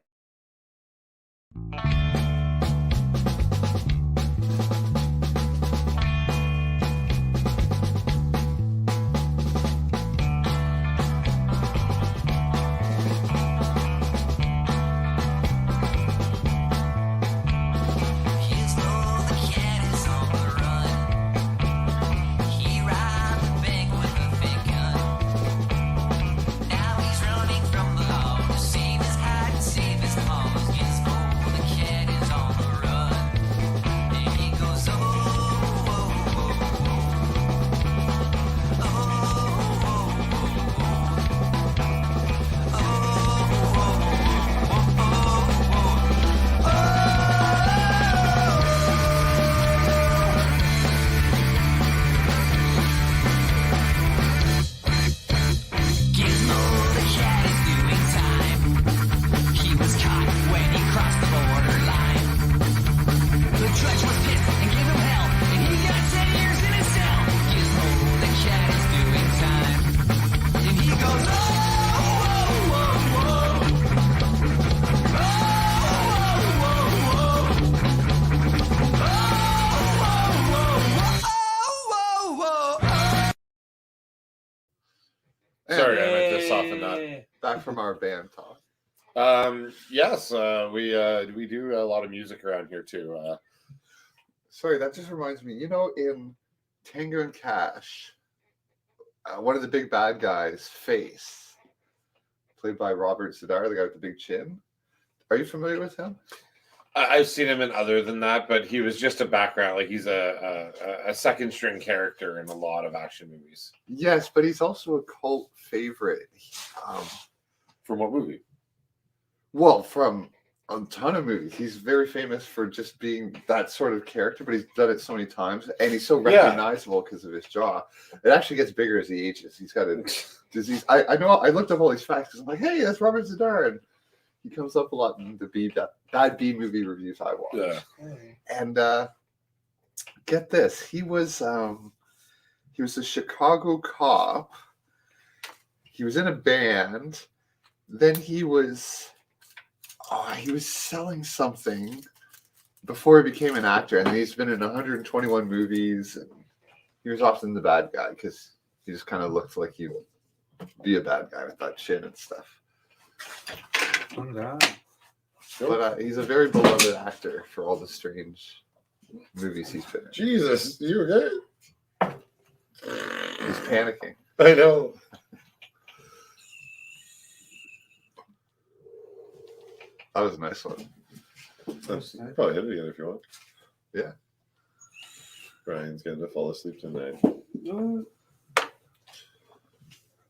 He's low, the cat is on the run. He robbed the bank with a fake gun. Now he's running from the law to save his hide and save his paws. Gizmo, the cat is on the run. And he goes, oh, oh, oh, oh, Gizmo, the cat is doing time. He was caught when he crossed the borderline. The judge was pissed and gave him hell, and he got 10 years in his cell. Gizmo, the cat is doing time. And he goes, oh, oh, oh, oh. And Sorry, I meant to soften that. Yay. back from our band talk. Yes, we do a lot of music around here too. Sorry, that just reminds me. You know, in Tango Cash, one of the big bad guys, Face, played by Robert Z'Dar, the guy with the big chin. Are you familiar with him? I've seen him in other than that, but he was just a background. Like he's a second string character in a lot of action movies. Yes, but he's also a cult favorite. From what movie? Well, from a ton of movies. He's very famous for just being that sort of character, but he's done it so many times, and he's so Yeah. recognizable because of his jaw. It actually gets bigger as he ages. He's got a disease. I know. I looked up all these facts because I'm like, hey, that's Robert Z'Dar, and he comes up a lot in the bad B movie reviews I watch. Yeah. And get this, he was a Chicago cop. He was in a band. Then he was he was selling something before he became an actor, and he's been in 121 movies. And he was often the bad guy because he just kind of looked like he would be a bad guy with that chin and stuff. Oh, God. But he's a very beloved actor for all the strange movies he's been in. Jesus, you okay? He's panicking. I know. That was a nice one. That's, you probably hit it again if you want. Yeah. Brian's going to fall asleep tonight.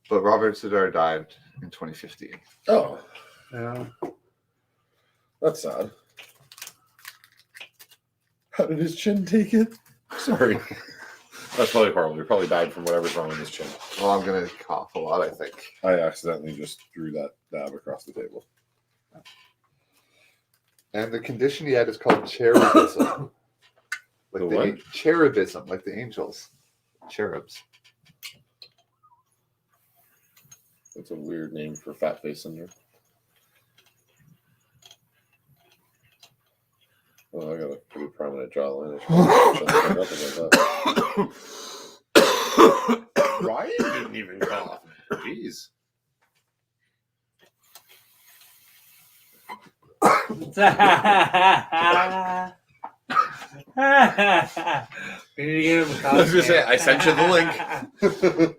But Robert Zedar died in 2015. Oh, Yeah. that's sad. How did his chin take it? Sorry. That's probably horrible. He probably died from whatever's wrong with his chin. Well, I'm going to cough a lot, I think. I accidentally just threw that dab across the table. And the condition he had is called cherubism. The what? Cherubism, like the angels. Cherubs. That's a weird name for fat face syndrome. Oh, I got a pretty prominent jawline. Ryan didn't even cough. Jeez. We need to get him a cough I was gonna say, can. I sent you the link.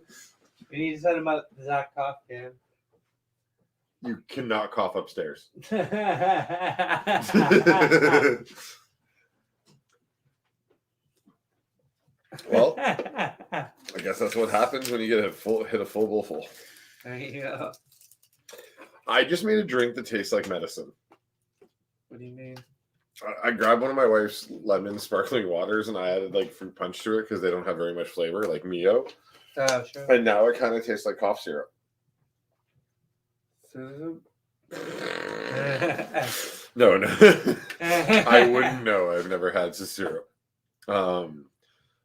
We need to send him out the Zach cough can. You cannot cough upstairs. Well, I guess that's what happens when you get hit a full bowl full. There you go. I just made a drink that tastes like medicine. What do you mean? I grabbed one of my wife's lemon sparkling waters and I added like fruit punch to it because they don't have very much flavor, like Mio. Oh, sure. And now it kind of tastes like cough syrup. No. I wouldn't know. I've never had syrup. All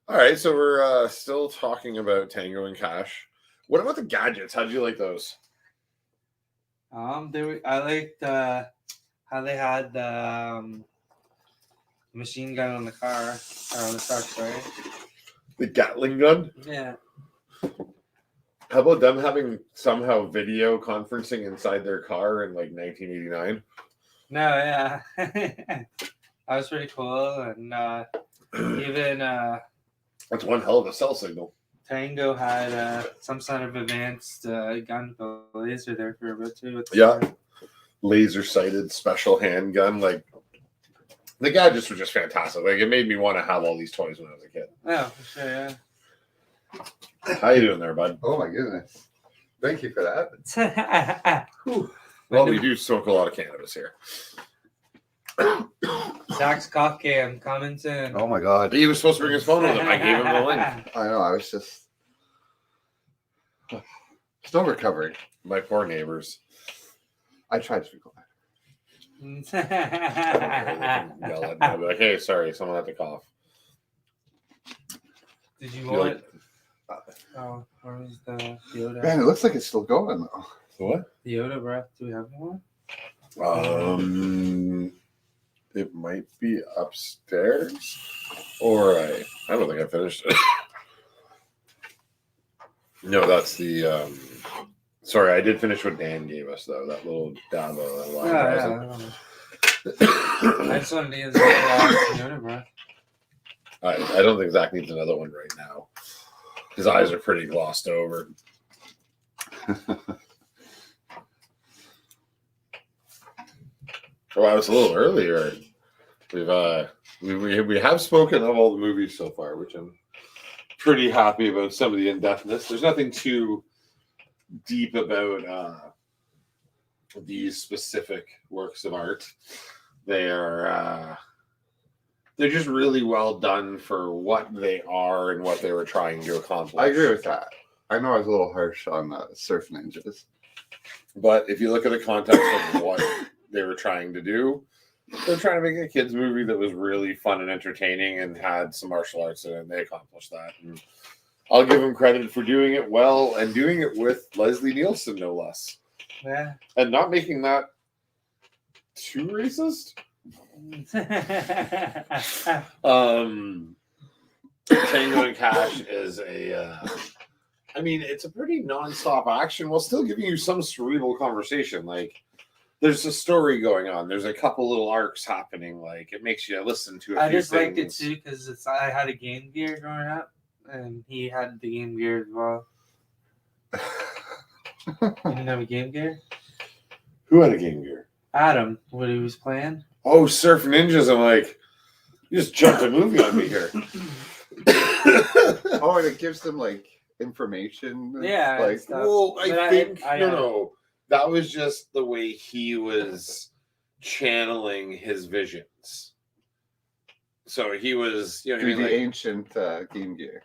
right, so we're still talking about Tango and Cash. What about the gadgets? How did you like those? I liked how they had the machine gun on the car or on the truck. Sorry. The Gatling gun? Yeah. How about them having somehow video conferencing inside their car in like 1989? No, yeah. That was pretty cool, and even That's one hell of a cell signal. Tango had some sort of advanced gun with a laser there for a bit too. Yeah. Laser sighted special handgun. Like, the gadgets were just fantastic. Like, it made me want to have all these toys when I was a kid. Oh, for sure, yeah. How you doing there, bud? Oh my goodness. Thank you for that. Well, we do smoke a lot of cannabis here. Zach's cough cam coming soon. Oh my god. He was supposed to bring his phone with him. I gave him the link. I know, I was just still recovering. My poor neighbors. I tried to be quiet. Yell at me. I'll be like, hey, sorry, someone had to cough. Did you Feel want? Oh, where's the Yoda? Man, it looks like it's still going though. What? The Yoda breath. Do we have more? It might be upstairs, or I don't think I finished it. No, that's the. Sorry, I did finish what Dan gave us though. That little Dabo. Yeah. I just wanted to use the Yoda breath. I don't think Zach needs another one right now. His eyes are pretty glossed over. Oh, I was a little earlier. We have spoken of all the movies so far, which I'm pretty happy about. Some of the in-depthness. There's nothing too deep about these specific works of art. They're just really well done for what they are and what they were trying to accomplish. I agree with that. I know I was a little harsh on Surf Ninjas. But if you look at the context of what they were trying to do, they're trying to make a kids movie that was really fun and entertaining and had some martial arts in it, and they accomplished that. And I'll give them credit for doing it well and doing it with Leslie Nielsen, no less. Yeah. And not making that too racist. Tango Cash is I mean, it's a pretty non-stop action while still giving you some cerebral conversation. Like, there's a story going on. There's a couple little arcs happening. Like, it makes you listen to I few just things. liked it too because I had a Game Gear growing up, and he had the Game Gear as well. You didn't have a Game Gear? Who had a Game Gear? Adam, what he was playing? Oh, Surf Ninjas. I'm like, you just jumped a movie on me here. Oh, and it gives them like information. Yeah, like well, I But think I no, that was just the way he was channeling his visions. So he was, you know, through what I mean, the like, ancient Game Gear.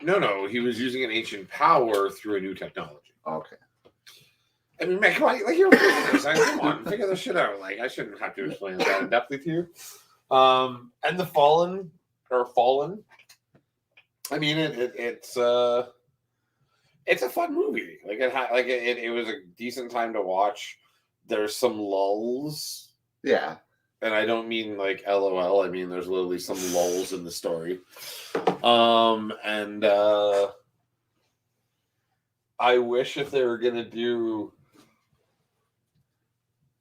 no, he was using an ancient power through a new technology. Okay. I mean, man, come on, like you're a business. Come on, figure this shit out. Like I shouldn't have to explain that in depth to you. And the Fallen. I mean, it's a fun movie. Like it was a decent time to watch. There's some lulls. Yeah. And I don't mean like LOL. I mean there's literally some lulls in the story. And I wish if they were gonna do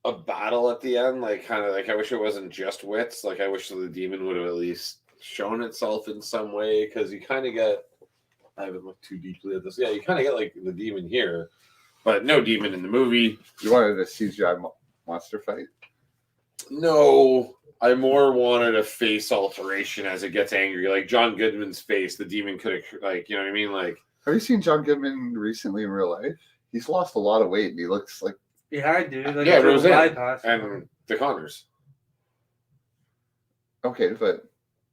a battle at the end, like kind of like I wish it wasn't just wits. Like I wish the demon would have at least shown itself in some way, because you kind of get. I haven't looked too deeply at this. Yeah, you kind of get like the demon here, but no demon in the movie. You wanted a CGI monster fight? No, I more wanted a face alteration as it gets angry, like John Goodman's face. The demon could have, like, you know what I mean, like. Have you seen John Goodman recently in real life? He's lost a lot of weight, and he looks like. Yeah, dude. Like Yeah, a Roseanne bypass. and the Connors. Okay, but.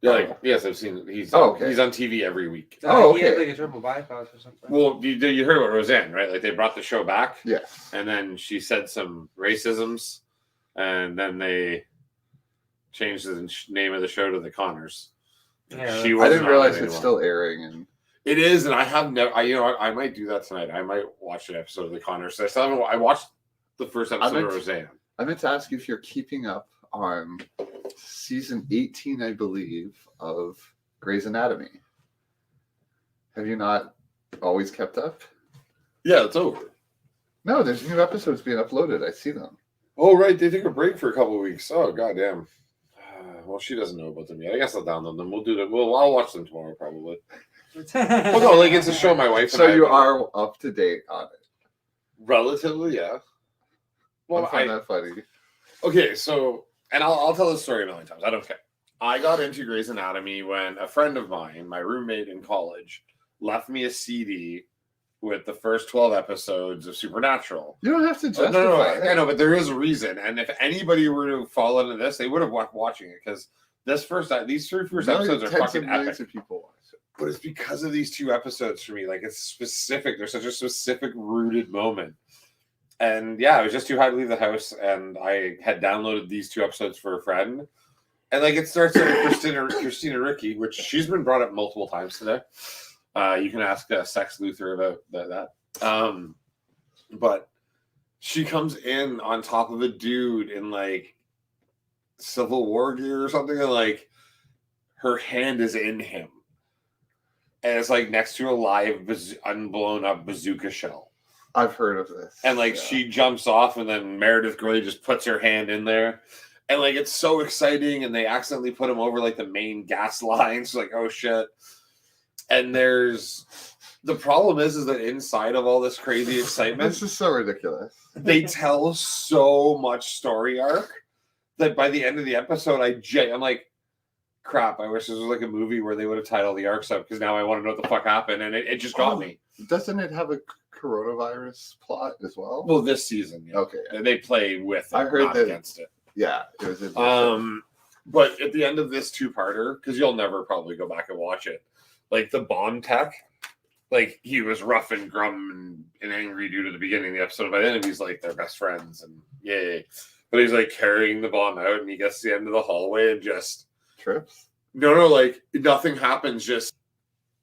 Yeah, like, yes, I've seen. He's he's on TV every week. Oh, He had okay. like a triple bypass or something. Well, you heard about Roseanne, right? Like they brought the show back. Yeah. And then she said some racisms, and then they changed the name of the show to the Connors. Yeah, I wasn't didn't on realize it it's anymore. still airing, and It is, and I have never. You know what? I might do that tonight. I might watch an episode of the Connors. So I still haven't. I watched the first episode of Roseanne. I meant to ask you if you're keeping up on season 18, I believe, of Grey's Anatomy. Have you not always kept up? Yeah, it's over. No, there's new episodes being uploaded. I see them. Oh, right. They took a break for a couple of weeks. Oh, goddamn. Well, she doesn't know about them yet. I guess I'll download them. We'll do that. Well, I'll watch them tomorrow, probably. Well, no, like it's a show my wife and So I you are up to date on it. relatively, yeah. Well, I find that funny. Okay, so, and I'll tell this story a million times. I don't care. I got into Grey's Anatomy when a friend of mine, my roommate in college, left me a CD with the first 12 episodes of Supernatural. You don't have to justify No, it. I know, but there is a reason. And if anybody were to fall into this, they would have watched watching it, because these three first episodes are Tens of fucking millions epic. of people watch it. But it's because of these two episodes for me. Like, it's specific. There's such a specific rooted moment. And yeah, I was just too high to leave the house, and I had downloaded these two episodes for a friend. And like, it starts with Christina Ricci, which she's been brought up multiple times today. You can ask Sex Luthor about that. But she comes in on top of a dude in like Civil War gear or something, and like her hand is in him, and it's like next to a live unblown up bazooka shell. I've heard of this. And like she jumps off, and then Meredith Grey just puts her hand in there, and like it's so exciting. And they accidentally put him over like the main gas lines. Like, oh shit! And there's the problem is that inside of all this crazy excitement, This is so ridiculous. they tell so much story arc that by the end of the episode, I'm like, crap. I wish this was like a movie where they would have tied all the arcs up, because now I want to know what the fuck happened, and it just got me. Doesn't it have a coronavirus plot as well? Well, this season, yeah. Okay. They play with it, I heard not that- against it. Yeah, it was in But at the end of this two-parter, because you'll never probably go back and watch it, like the bomb tech, like he was rough and grum and angry dude at the beginning of the episode. By the end, he's like they're best friends and yay. But he's like carrying the bomb out, and he gets to the end of the hallway and just trips. no, like nothing happens. Just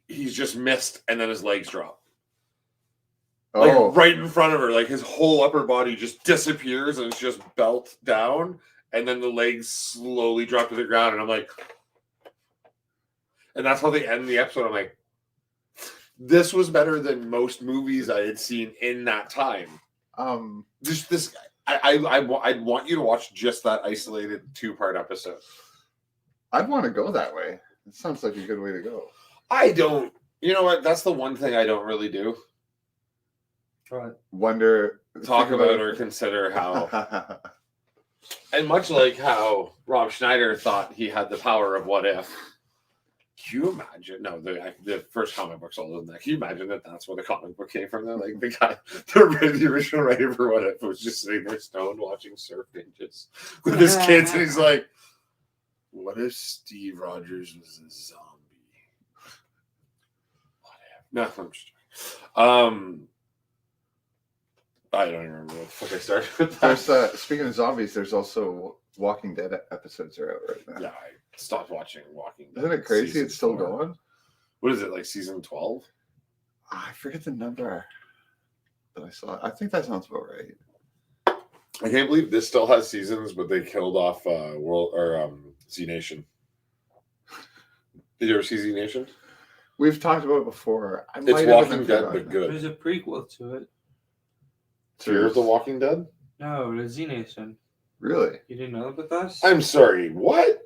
he's just missed, and then his legs drop. Like right in front of her, like his whole upper body just disappears and it's just belt down, and then the legs slowly drop to the ground, and I'm like, and that's how they end the episode. I'm like, this was better than most movies I had seen in that time. I'd want you to watch just that isolated 2-part episode. I'd want to go that way. It sounds like a good way to go. I don't. You know what? That's the one thing I don't really do. Right. Talk about or consider how. And much like how Rob Schneider thought he had the power of what if. Can you imagine? No, the first comic book's older than that. Can you imagine that that's where the comic book came from? Though, like the guy, the original writer for What If was just sitting there stoned watching Surf Ninjas with his kids, and he's like, "What if Steve Rogers was a zombie?" What if? No, I'm just I don't even remember what the fuck I started with that. There's speaking of zombies, there's also Walking Dead episodes are out right now. Yeah, I stopped watching Walking Dead. Isn't it crazy? It's still going. What is it, like season 12? I forget the number that I saw. I think that sounds about right. I can't believe this still has seasons, but they killed off Z Nation. Did you ever see Z Nation? We've talked about it before. It's Walking Dead, but good. There's a prequel to it. Fear of the Walking Dead? No, the Z Nation. Really? You didn't know about this? I'm sorry. What?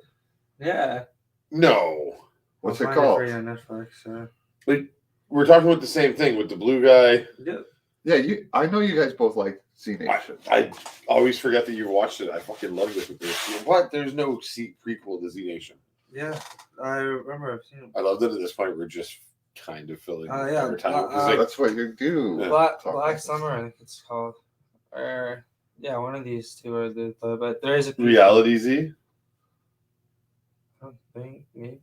Yeah. No. What's I'll it find called? for you on Netflix. Like, we're talking about the same thing with the blue guy. Yeah. Yeah, I know you guys both like Z Nation. I always forget that you watched it. I fucking loved it. What? There's no prequel to Z Nation. Yeah, I remember I've seen it. I loved it at this point. We're just kind of filling yeah, our time. 'Cause, like, that's what you do. Yeah. Black Summer, I think it's called. Or yeah, one of these two are but there is a Reality Z? I don't think maybe.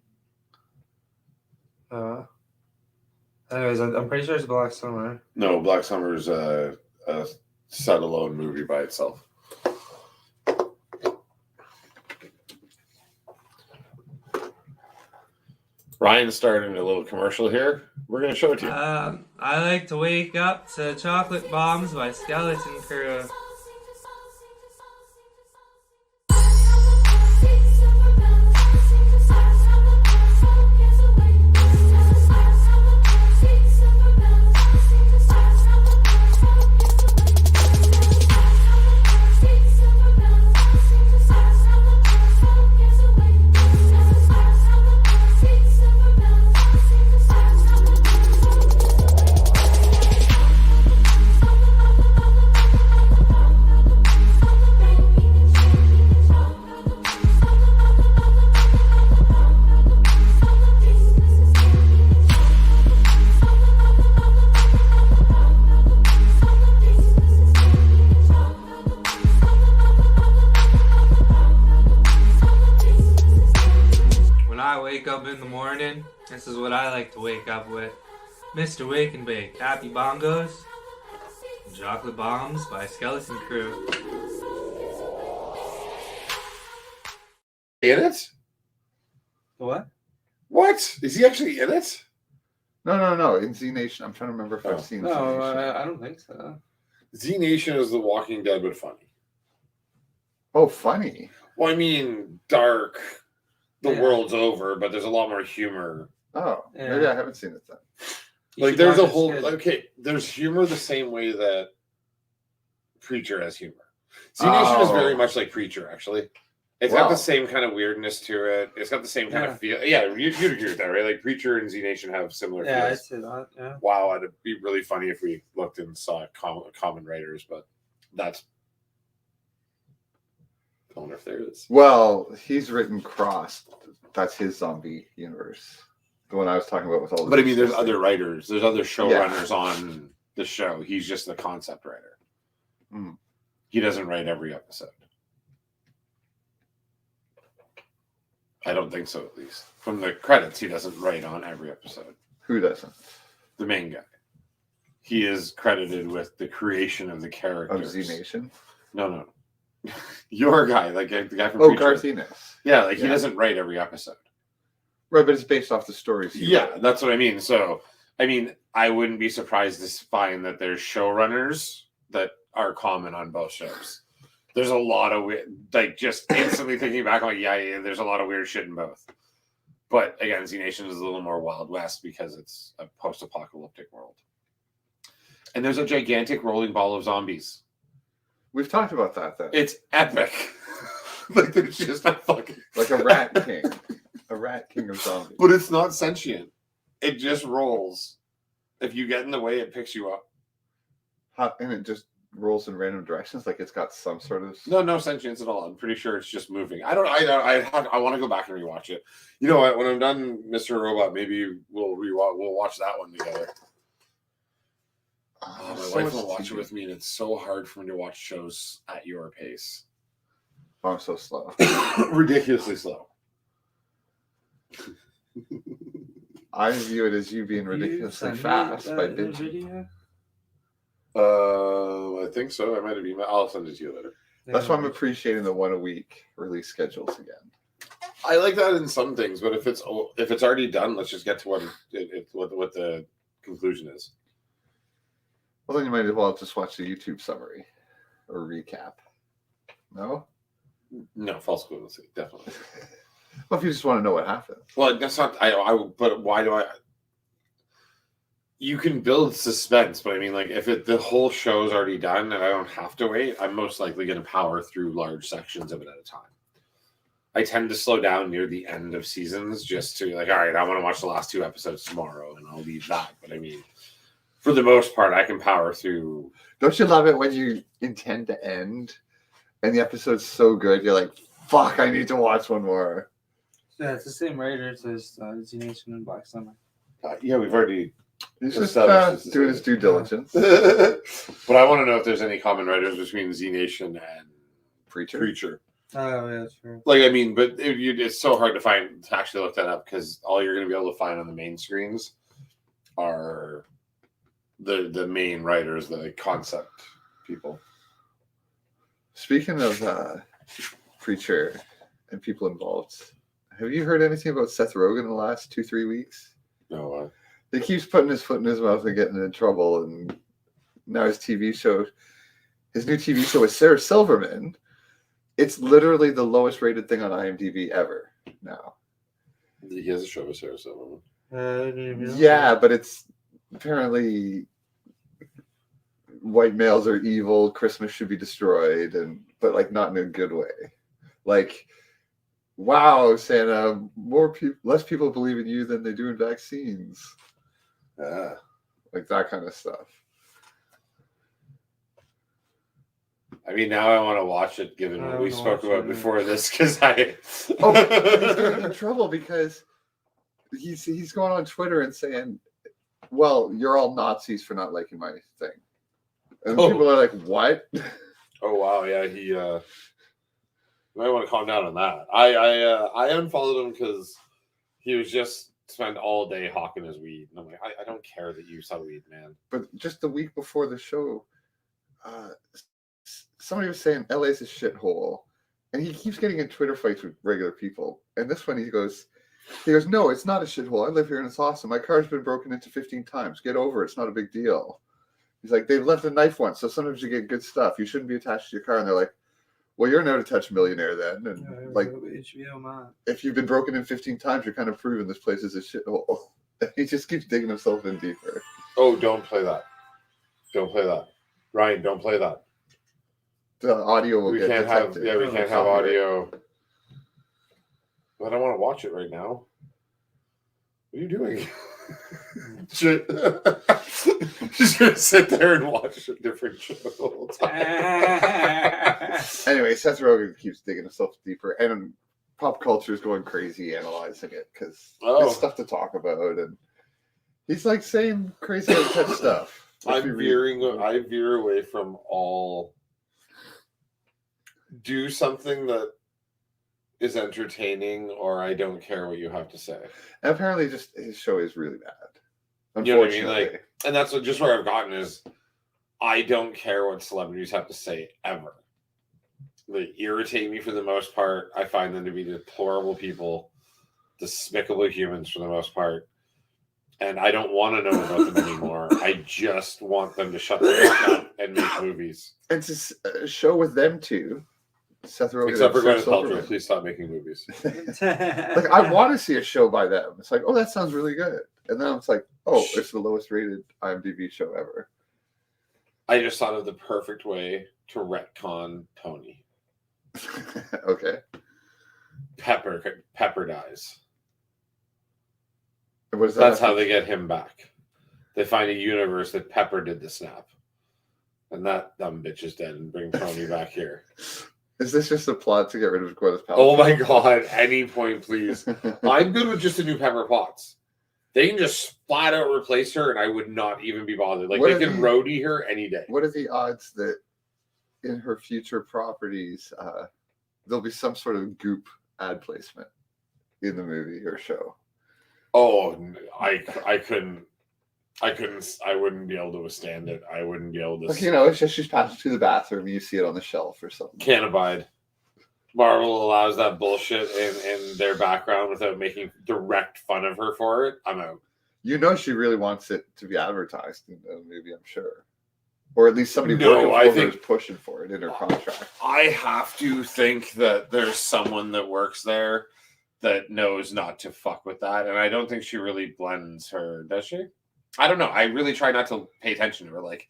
Anyways, I'm pretty sure it's Black Summer. No, Black Summer's a standalone movie by itself. Ryan's starting a little commercial here. We're going to show it to you. I like to wake up to Chocolate Bombs by Skeleton Crew. Up in the morning, this is what I like to wake up with. Mr. Wake and Bake, Happy Bongos, and Chocolate Bombs by Skeleton Crew. In it? What? What? Is he actually in it? No. In Z Nation, I'm trying to remember if I've seen Z Nation. I don't think so. Z Nation is The Walking Dead, but funny. Oh, funny. Well, I mean, dark. The world's over, but there's a lot more humor. Oh, maybe I haven't seen it then. Like, there's a whole there's humor the same way that Preacher has humor. Z Nation is very much like Preacher, actually. It's got the same kind of weirdness to it. It's got the same kind of feel. Yeah, you'd agree with that, right? Like Preacher and Z Nation have similar feels. Yeah, I'd say that. Yeah. Wow, it'd be really funny if we looked and saw common writers, but that's. I wonder if there is. Well, he's written Crossed. That's his zombie universe. The one I was talking about with all the. But I mean, there's other writers. There's other showrunners on the show. He's just the concept writer. Mm. He doesn't write every episode. I don't think so, at least. From the credits, he doesn't write on every episode. Who doesn't? The main guy. He is credited with the creation of the characters. Of Z Nation? No. Your guy, like the guy from Preacher. Garth Ennis. Yeah, like he doesn't write every episode. Right, but it's based off the stories. Yeah, that's what I mean. So, I mean, I wouldn't be surprised to find that there's showrunners that are common on both shows. There's a lot of weird, like just instantly thinking back, like, yeah, there's a lot of weird shit in both. But again, Z Nation is a little more Wild West because it's a post-apocalyptic world. And there's a gigantic rolling ball of zombies. We've talked about that, then. It's epic. Like, there's just a fucking... Like a rat king. A rat king of zombies. But it's not sentient. It just rolls. If you get in the way, it picks you up. And it just rolls in random directions, like it's got some sort of... No sentience at all. I'm pretty sure it's just moving. I want to go back and rewatch it. You know what? When I'm done, Mr. Robot, maybe we'll watch that one together. My wife will watch it with me, and it's so hard for me to watch shows at your pace. Oh, I'm so slow. Ridiculously slow. I view it as you being ridiculously fast by binging. I think so. I might have emailed. I'll send it to you later. That's why I'm appreciating the 1 a week release schedules again. I like that in some things, but if it's already done, let's just get to what the conclusion is. Well, then you might as well just watch the YouTube summary or recap. No? No, false equivalency, definitely. Well, if you just want to know what happened. Well, that's not. But why do I? You can build suspense, but I mean, like, if the whole show's already done and I don't have to wait, I'm most likely going to power through large sections of it at a time. I tend to slow down near the end of seasons just to, like, all right, I want to watch the last 2 episodes tomorrow, and I'll leave that. But I mean, for the most part, I can power through. Don't you love it when you intend to end and the episode's so good, you're like, fuck, I need to watch one more. Yeah, it's the same writers as Z Nation and Black Summer. Yeah, we've already... He's just doing his due diligence. But I want to know if there's any common writers between Z Nation and Preacher. Oh, yeah, sure. Like, I mean, but it's so hard to actually look that up because all you're going to be able to find on the main screens are the main writers, the concept people. Speaking of Preacher and people involved, have you heard anything about Seth Rogen in the last 2-3 weeks? No. He keeps putting his foot in his mouth and getting in trouble, and now his new TV show with Sarah Silverman, it's literally the lowest rated thing on IMDb ever now. He has a show with Sarah Silverman. Yeah, but it's apparently white males are evil, Christmas should be destroyed, but like not in a good way. Like, wow, Santa, less people believe in you than they do in vaccines. Like that kind of stuff. I mean, now I want to watch it, given what we spoke about before this, because he's getting in trouble because he's going on Twitter and saying, well, you're all Nazis for not liking my thing. And people are like, what? Oh, wow, yeah, he might want to calm down on that. I unfollowed him because he was just spent all day hawking his weed. And I'm like, I don't care that you sell weed, man. But just the week before the show, somebody was saying LA's a shithole. And he keeps getting in Twitter fights with regular people. And this one, he goes, no, it's not a shithole. I live here and it's awesome. My car's been broken into 15 times. Get over it. It's not a big deal. He's like, they've left a knife once, so sometimes you get good stuff. You shouldn't be attached to your car. And they're like, well, you're an out-of-touch millionaire then. And like, if you've been broken in 15 times, you're kind of proving this place is a shithole. He just keeps digging himself in deeper. Oh, don't play that. Don't play that. Ryan, don't play that. The audio will get detected. We can't have audio. But I want to watch it right now. What are you doing? Just gonna sit there and watch a different show the whole time. Anyway, Seth Rogen keeps digging himself deeper, and pop culture is going crazy analyzing it because there's stuff to talk about, and he's like saying crazy out-of-touch stuff. I veer away from all. Do something that is entertaining, or I don't care what you have to say. And apparently, just his show is really bad. You know what I mean? Like, and that's just where I've gotten is, I don't care what celebrities have to say ever. They irritate me for the most part. I find them to be deplorable people, despicable humans for the most part. and I don't want to know about them anymore. I just want them to shut the fuck up and make movies. It's a show with them too. Seth Rogen, Except for and Gwyneth Paltrow, please stop making movies. Like, I want to see a show by them. It's like, oh, that sounds really good. And then it's like, oh, it's the lowest rated IMDb show ever. I just thought of the perfect way to retcon Tony. Okay. Pepper dies. What is that? That's how they get him back. They find a universe that Pepper did the snap. And that dumb bitch is dead and bring Tony back here. Is this just a plot to get rid of Gwyneth Paltrow? Oh my god, at any point, please. I'm good with just a new Pepper Potts. They can just flat out replace her and I would not even be bothered. Like, they can roadie her any day. What are the odds that in her future properties, there'll be some sort of goop ad placement in the movie or show? Oh, I wouldn't be able to withstand it. I wouldn't be able to. Like, you know, it's just she's passing through the bathroom and you see it on the shelf or something. Can't abide. Marvel allows that bullshit in their background without making direct fun of her for it. I'm out. You know, she really wants it to be advertised in the movie, I'm sure. Or at least somebody is pushing for it in her contract. I have to think that there's someone that works there that knows not to fuck with that. And I don't think she really blends her, does she? I don't know. I really try not to pay attention to her. Like,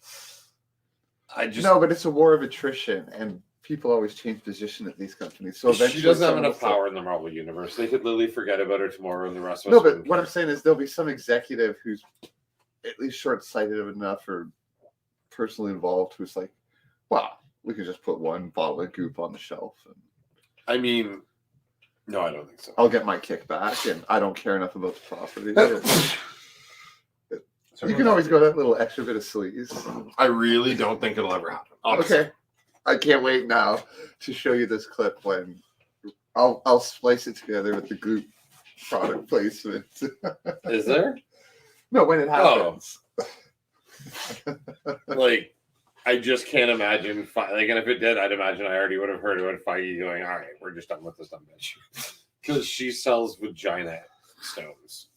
No, but it's a war of attrition, and people always change position at these companies. So eventually, she doesn't have enough power in the Marvel universe. They could literally forget about her tomorrow, and the rest of us. No, but what I'm saying is there'll be some executive who's at least short-sighted enough or personally involved who's like, "Wow, we could just put one bottle of goop on the shelf." And I mean, no, I don't think so. I'll get my kickback, and I don't care enough about the property. You can always go that little extra bit of sleaze. I really don't think it'll ever happen. Honestly. Okay. I can't wait now to show you this clip when I'll splice it together with the goop product placement. Is there? No, when it happens. Oh. Like, I just can't imagine. Like, and if it did, I'd imagine I already would have heard about Feige going, all right, we're just done with this dumb bitch. Because she sells vagina stones.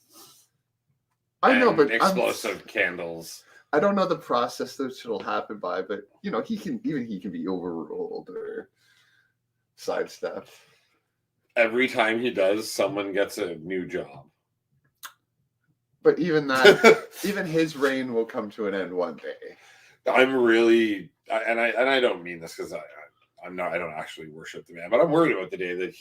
I know, but explosive candles. I don't know the process that it'll happen by, but you know, he can be overruled or sidestepped. Every time he does, someone gets a new job. But even that, even his reign will come to an end one day. I'm really, and I don't mean this because I don't actually worship the man, but I'm worried about the day that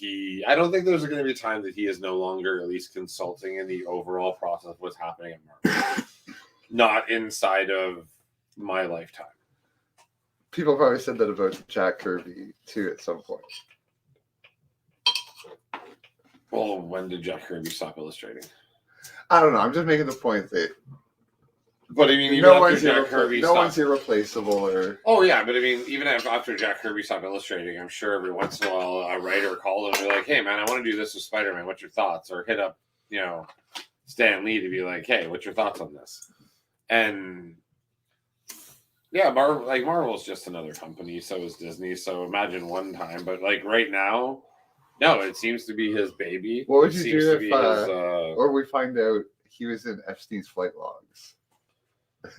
I don't think there's going to be a time that he is no longer at least consulting in the overall process of what's happening at Marvel. Not inside of my lifetime. People probably said that about Jack Kirby too at some point. Well, when did Jack Kirby stop illustrating? I don't know. I'm just making the point that. But I mean, even no after Jack Kirby one's irreplaceable. Or oh yeah, but I mean, even after Jack Kirby stopped illustrating, I'm sure every once in a while a writer called him and be like, "Hey man, I want to do this with Spider-Man. What's your thoughts?" Or hit up, Stan Lee to be like, "Hey, what's your thoughts on this?" And yeah, Marvel's just another company. So is Disney. So imagine one time, but like right now, no, it seems to be his baby. What would you do if, or we find out he was in Epstein's flight logs?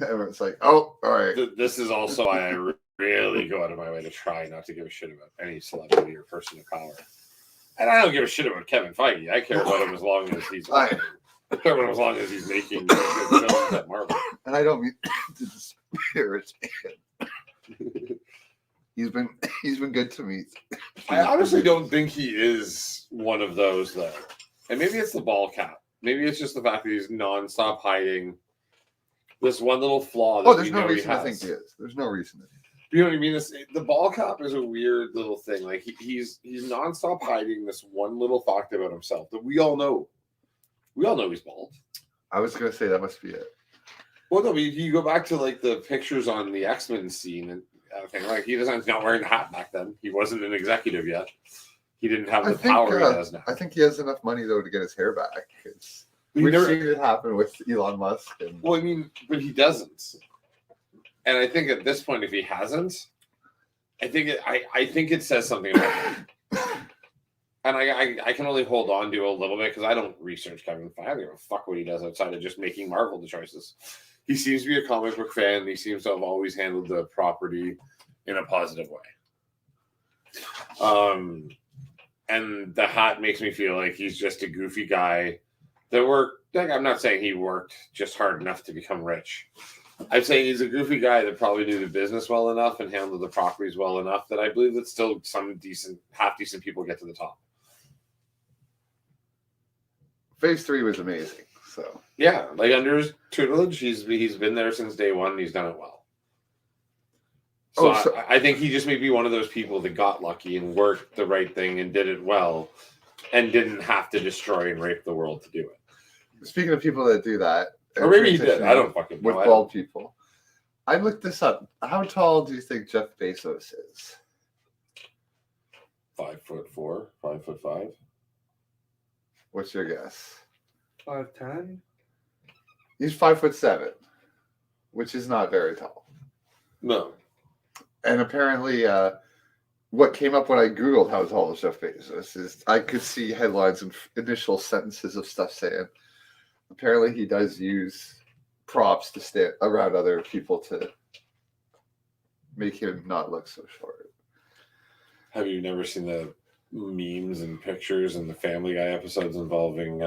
And it's like, oh, all right. This is also why I really go out of my way to try not to give a shit about any celebrity or person of power. And I don't give a shit about Kevin Feige. I care about him as long as he's making good films at Marvel. And I don't mean to disparage him. He's been good to me. I honestly don't think he is one of those though. And maybe it's the ball cap. Maybe it's just the fact that he's nonstop hiding this one little flaw. That there's no reason to think he is. There's no reason. You know what I mean? The ball cap is a weird little thing. Like he's nonstop hiding this one little fact about himself that we all know. We all know he's bald. I was gonna say that must be it. Well, no, you go back to like the pictures on the X-Men scene and everything. Like he's not wearing the hat back then. He wasn't an executive yet. He didn't have the power he has now. I think he has enough money though to get his hair back. We've seen it happen with Elon Musk. Well, I mean, but he doesn't. And I think at this point, if he hasn't, I think it says something about him. And I can only hold on to a little bit because I don't research Kevin Feige. I don't give a fuck what he does outside of just making Marvel the choices. He seems to be a comic book fan. He seems to have always handled the property in a positive way. And the hat makes me feel like he's just a goofy guy that worked. Like, I'm not saying he worked just hard enough to become rich. I'm saying he's a goofy guy that probably knew the business well enough and handled the properties well enough that I believe that still some half decent people get to the top. Phase 3 was amazing. So yeah, like under his tutelage, he's been there since day one. And he's done it well. So, I think he just may be one of those people that got lucky and worked the right thing and did it well, and didn't have to destroy and rape the world to do it. Speaking of people that do that, or maybe he did. I don't fucking know. With bald people, I looked this up. How tall do you think Jeff Bezos is? 5'4", 5'5". What's your guess? 5'10". He's 5'7", which is not very tall. No. And apparently, what came up when I Googled how tall is Jeff Bezos is I could see headlines and initial sentences of stuff saying, apparently he does use props to stand around other people to make him not look so short. Have you never seen the memes and pictures and the Family Guy episodes involving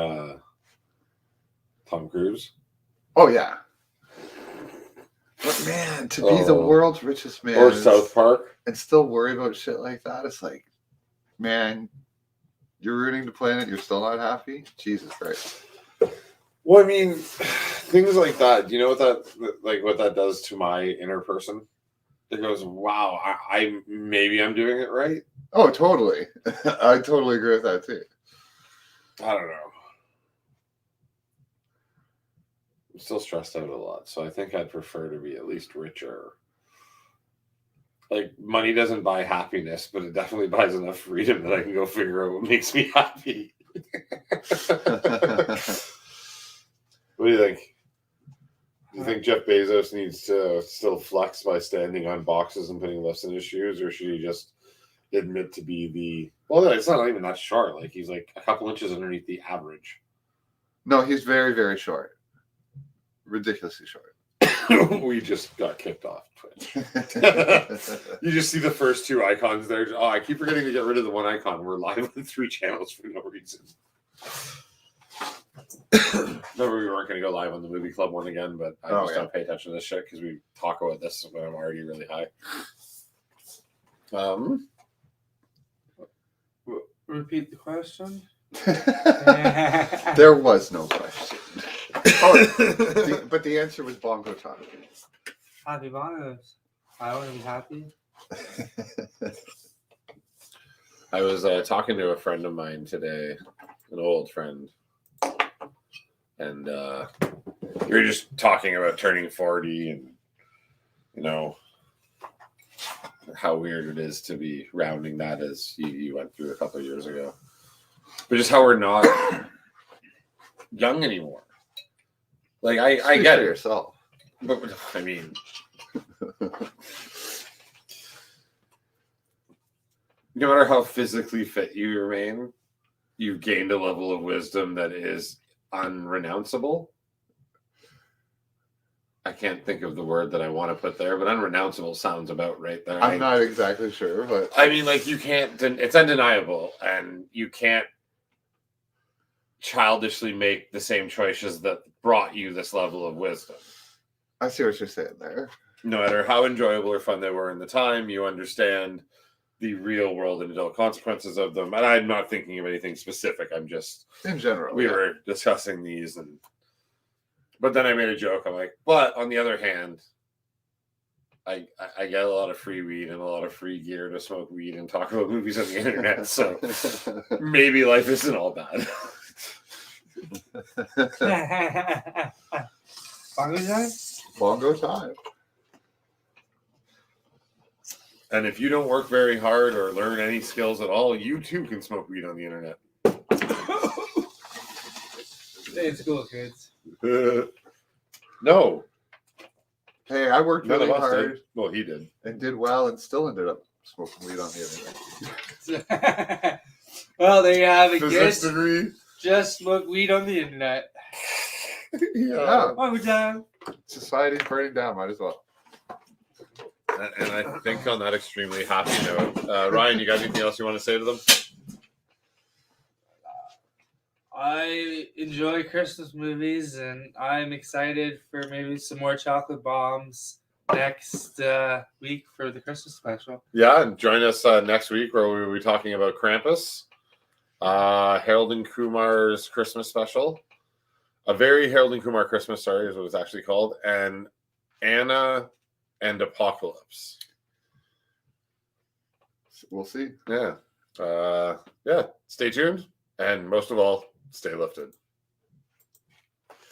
Tom Cruise? Oh, yeah. But man, to be the world's richest man, or South Park, and still worry about shit like that, it's like, man, you're ruining the planet. You're still not happy. Jesus Christ. Well, I mean, things like that. You know what that does to my inner person? It goes, wow, I'm doing it right. Oh, totally. I totally agree with that too. I don't know. I'm still stressed out a lot, so I think I'd prefer to be at least richer. Like, money doesn't buy happiness, but it definitely buys enough freedom that I can go figure out what makes me happy. What do you think? Do you think Jeff Bezos needs to still flex by standing on boxes and putting lifts in his shoes, or should he just admit to be the... Well, it's not even that short. Like, he's like a couple inches underneath the average. No, he's very, very short. Ridiculously short. We just got kicked off Twitch. You just see the first two icons there. Oh, I keep forgetting to get rid of the one icon. We're live on 3 channels for no reason. Remember, we weren't going to go live on the movie club one again, but I just don't pay attention to this shit because we talk about this when I'm already really high. Repeat the question. There was no question. But the answer was bongo time. Happy bongos. I want to be happy. I was talking to a friend of mine today, an old friend, and we were just talking about turning 40 and, you know, how weird it is to be rounding that as you went through a couple of years ago. But just how we're not young anymore. Like, I get it. Yourself. But, I mean... No matter how physically fit you remain, you've gained a level of wisdom that is unrenounceable. I can't think of the word that I want to put there, but unrenounceable sounds about right there. I'm not exactly sure, but... I mean, like, you can't... It's undeniable, and you can't childishly make the same choices that brought you this level of wisdom. I see what you're saying there. No matter how enjoyable or fun they were in the time, you understand the real world and adult consequences of them. And I'm not thinking of anything specific. I'm just... In general. We were discussing these, but then I made a joke. I'm like, but on the other hand, I get a lot of free weed and a lot of free gear to smoke weed and talk about movies on the internet. So maybe life isn't all bad. Bongo time? Bongo time. And if you don't work very hard or learn any skills at all, you too can smoke weed on the internet. Stay in school, kids. No. Hey, I worked really hard. Did. Well, he did. And did well and still ended up smoking weed on the internet. Well, there you have it, Physics kids. degree. Just smoke weed on the internet. Yeah. One more time. Society's burning down. Might as well. And I think on that extremely happy note, Ryan, you got anything else you want to say to them? I enjoy Christmas movies, and I'm excited for maybe some more chocolate bombs next week for the Christmas special. Yeah, and join us next week where we'll be talking about Krampus, Harold and Kumar's Christmas special, a very Harold and Kumar Christmas, sorry, is what it's actually called, and Anna and Apocalypse. We'll see. Yeah. Yeah. Stay tuned, and most of all, stay lifted.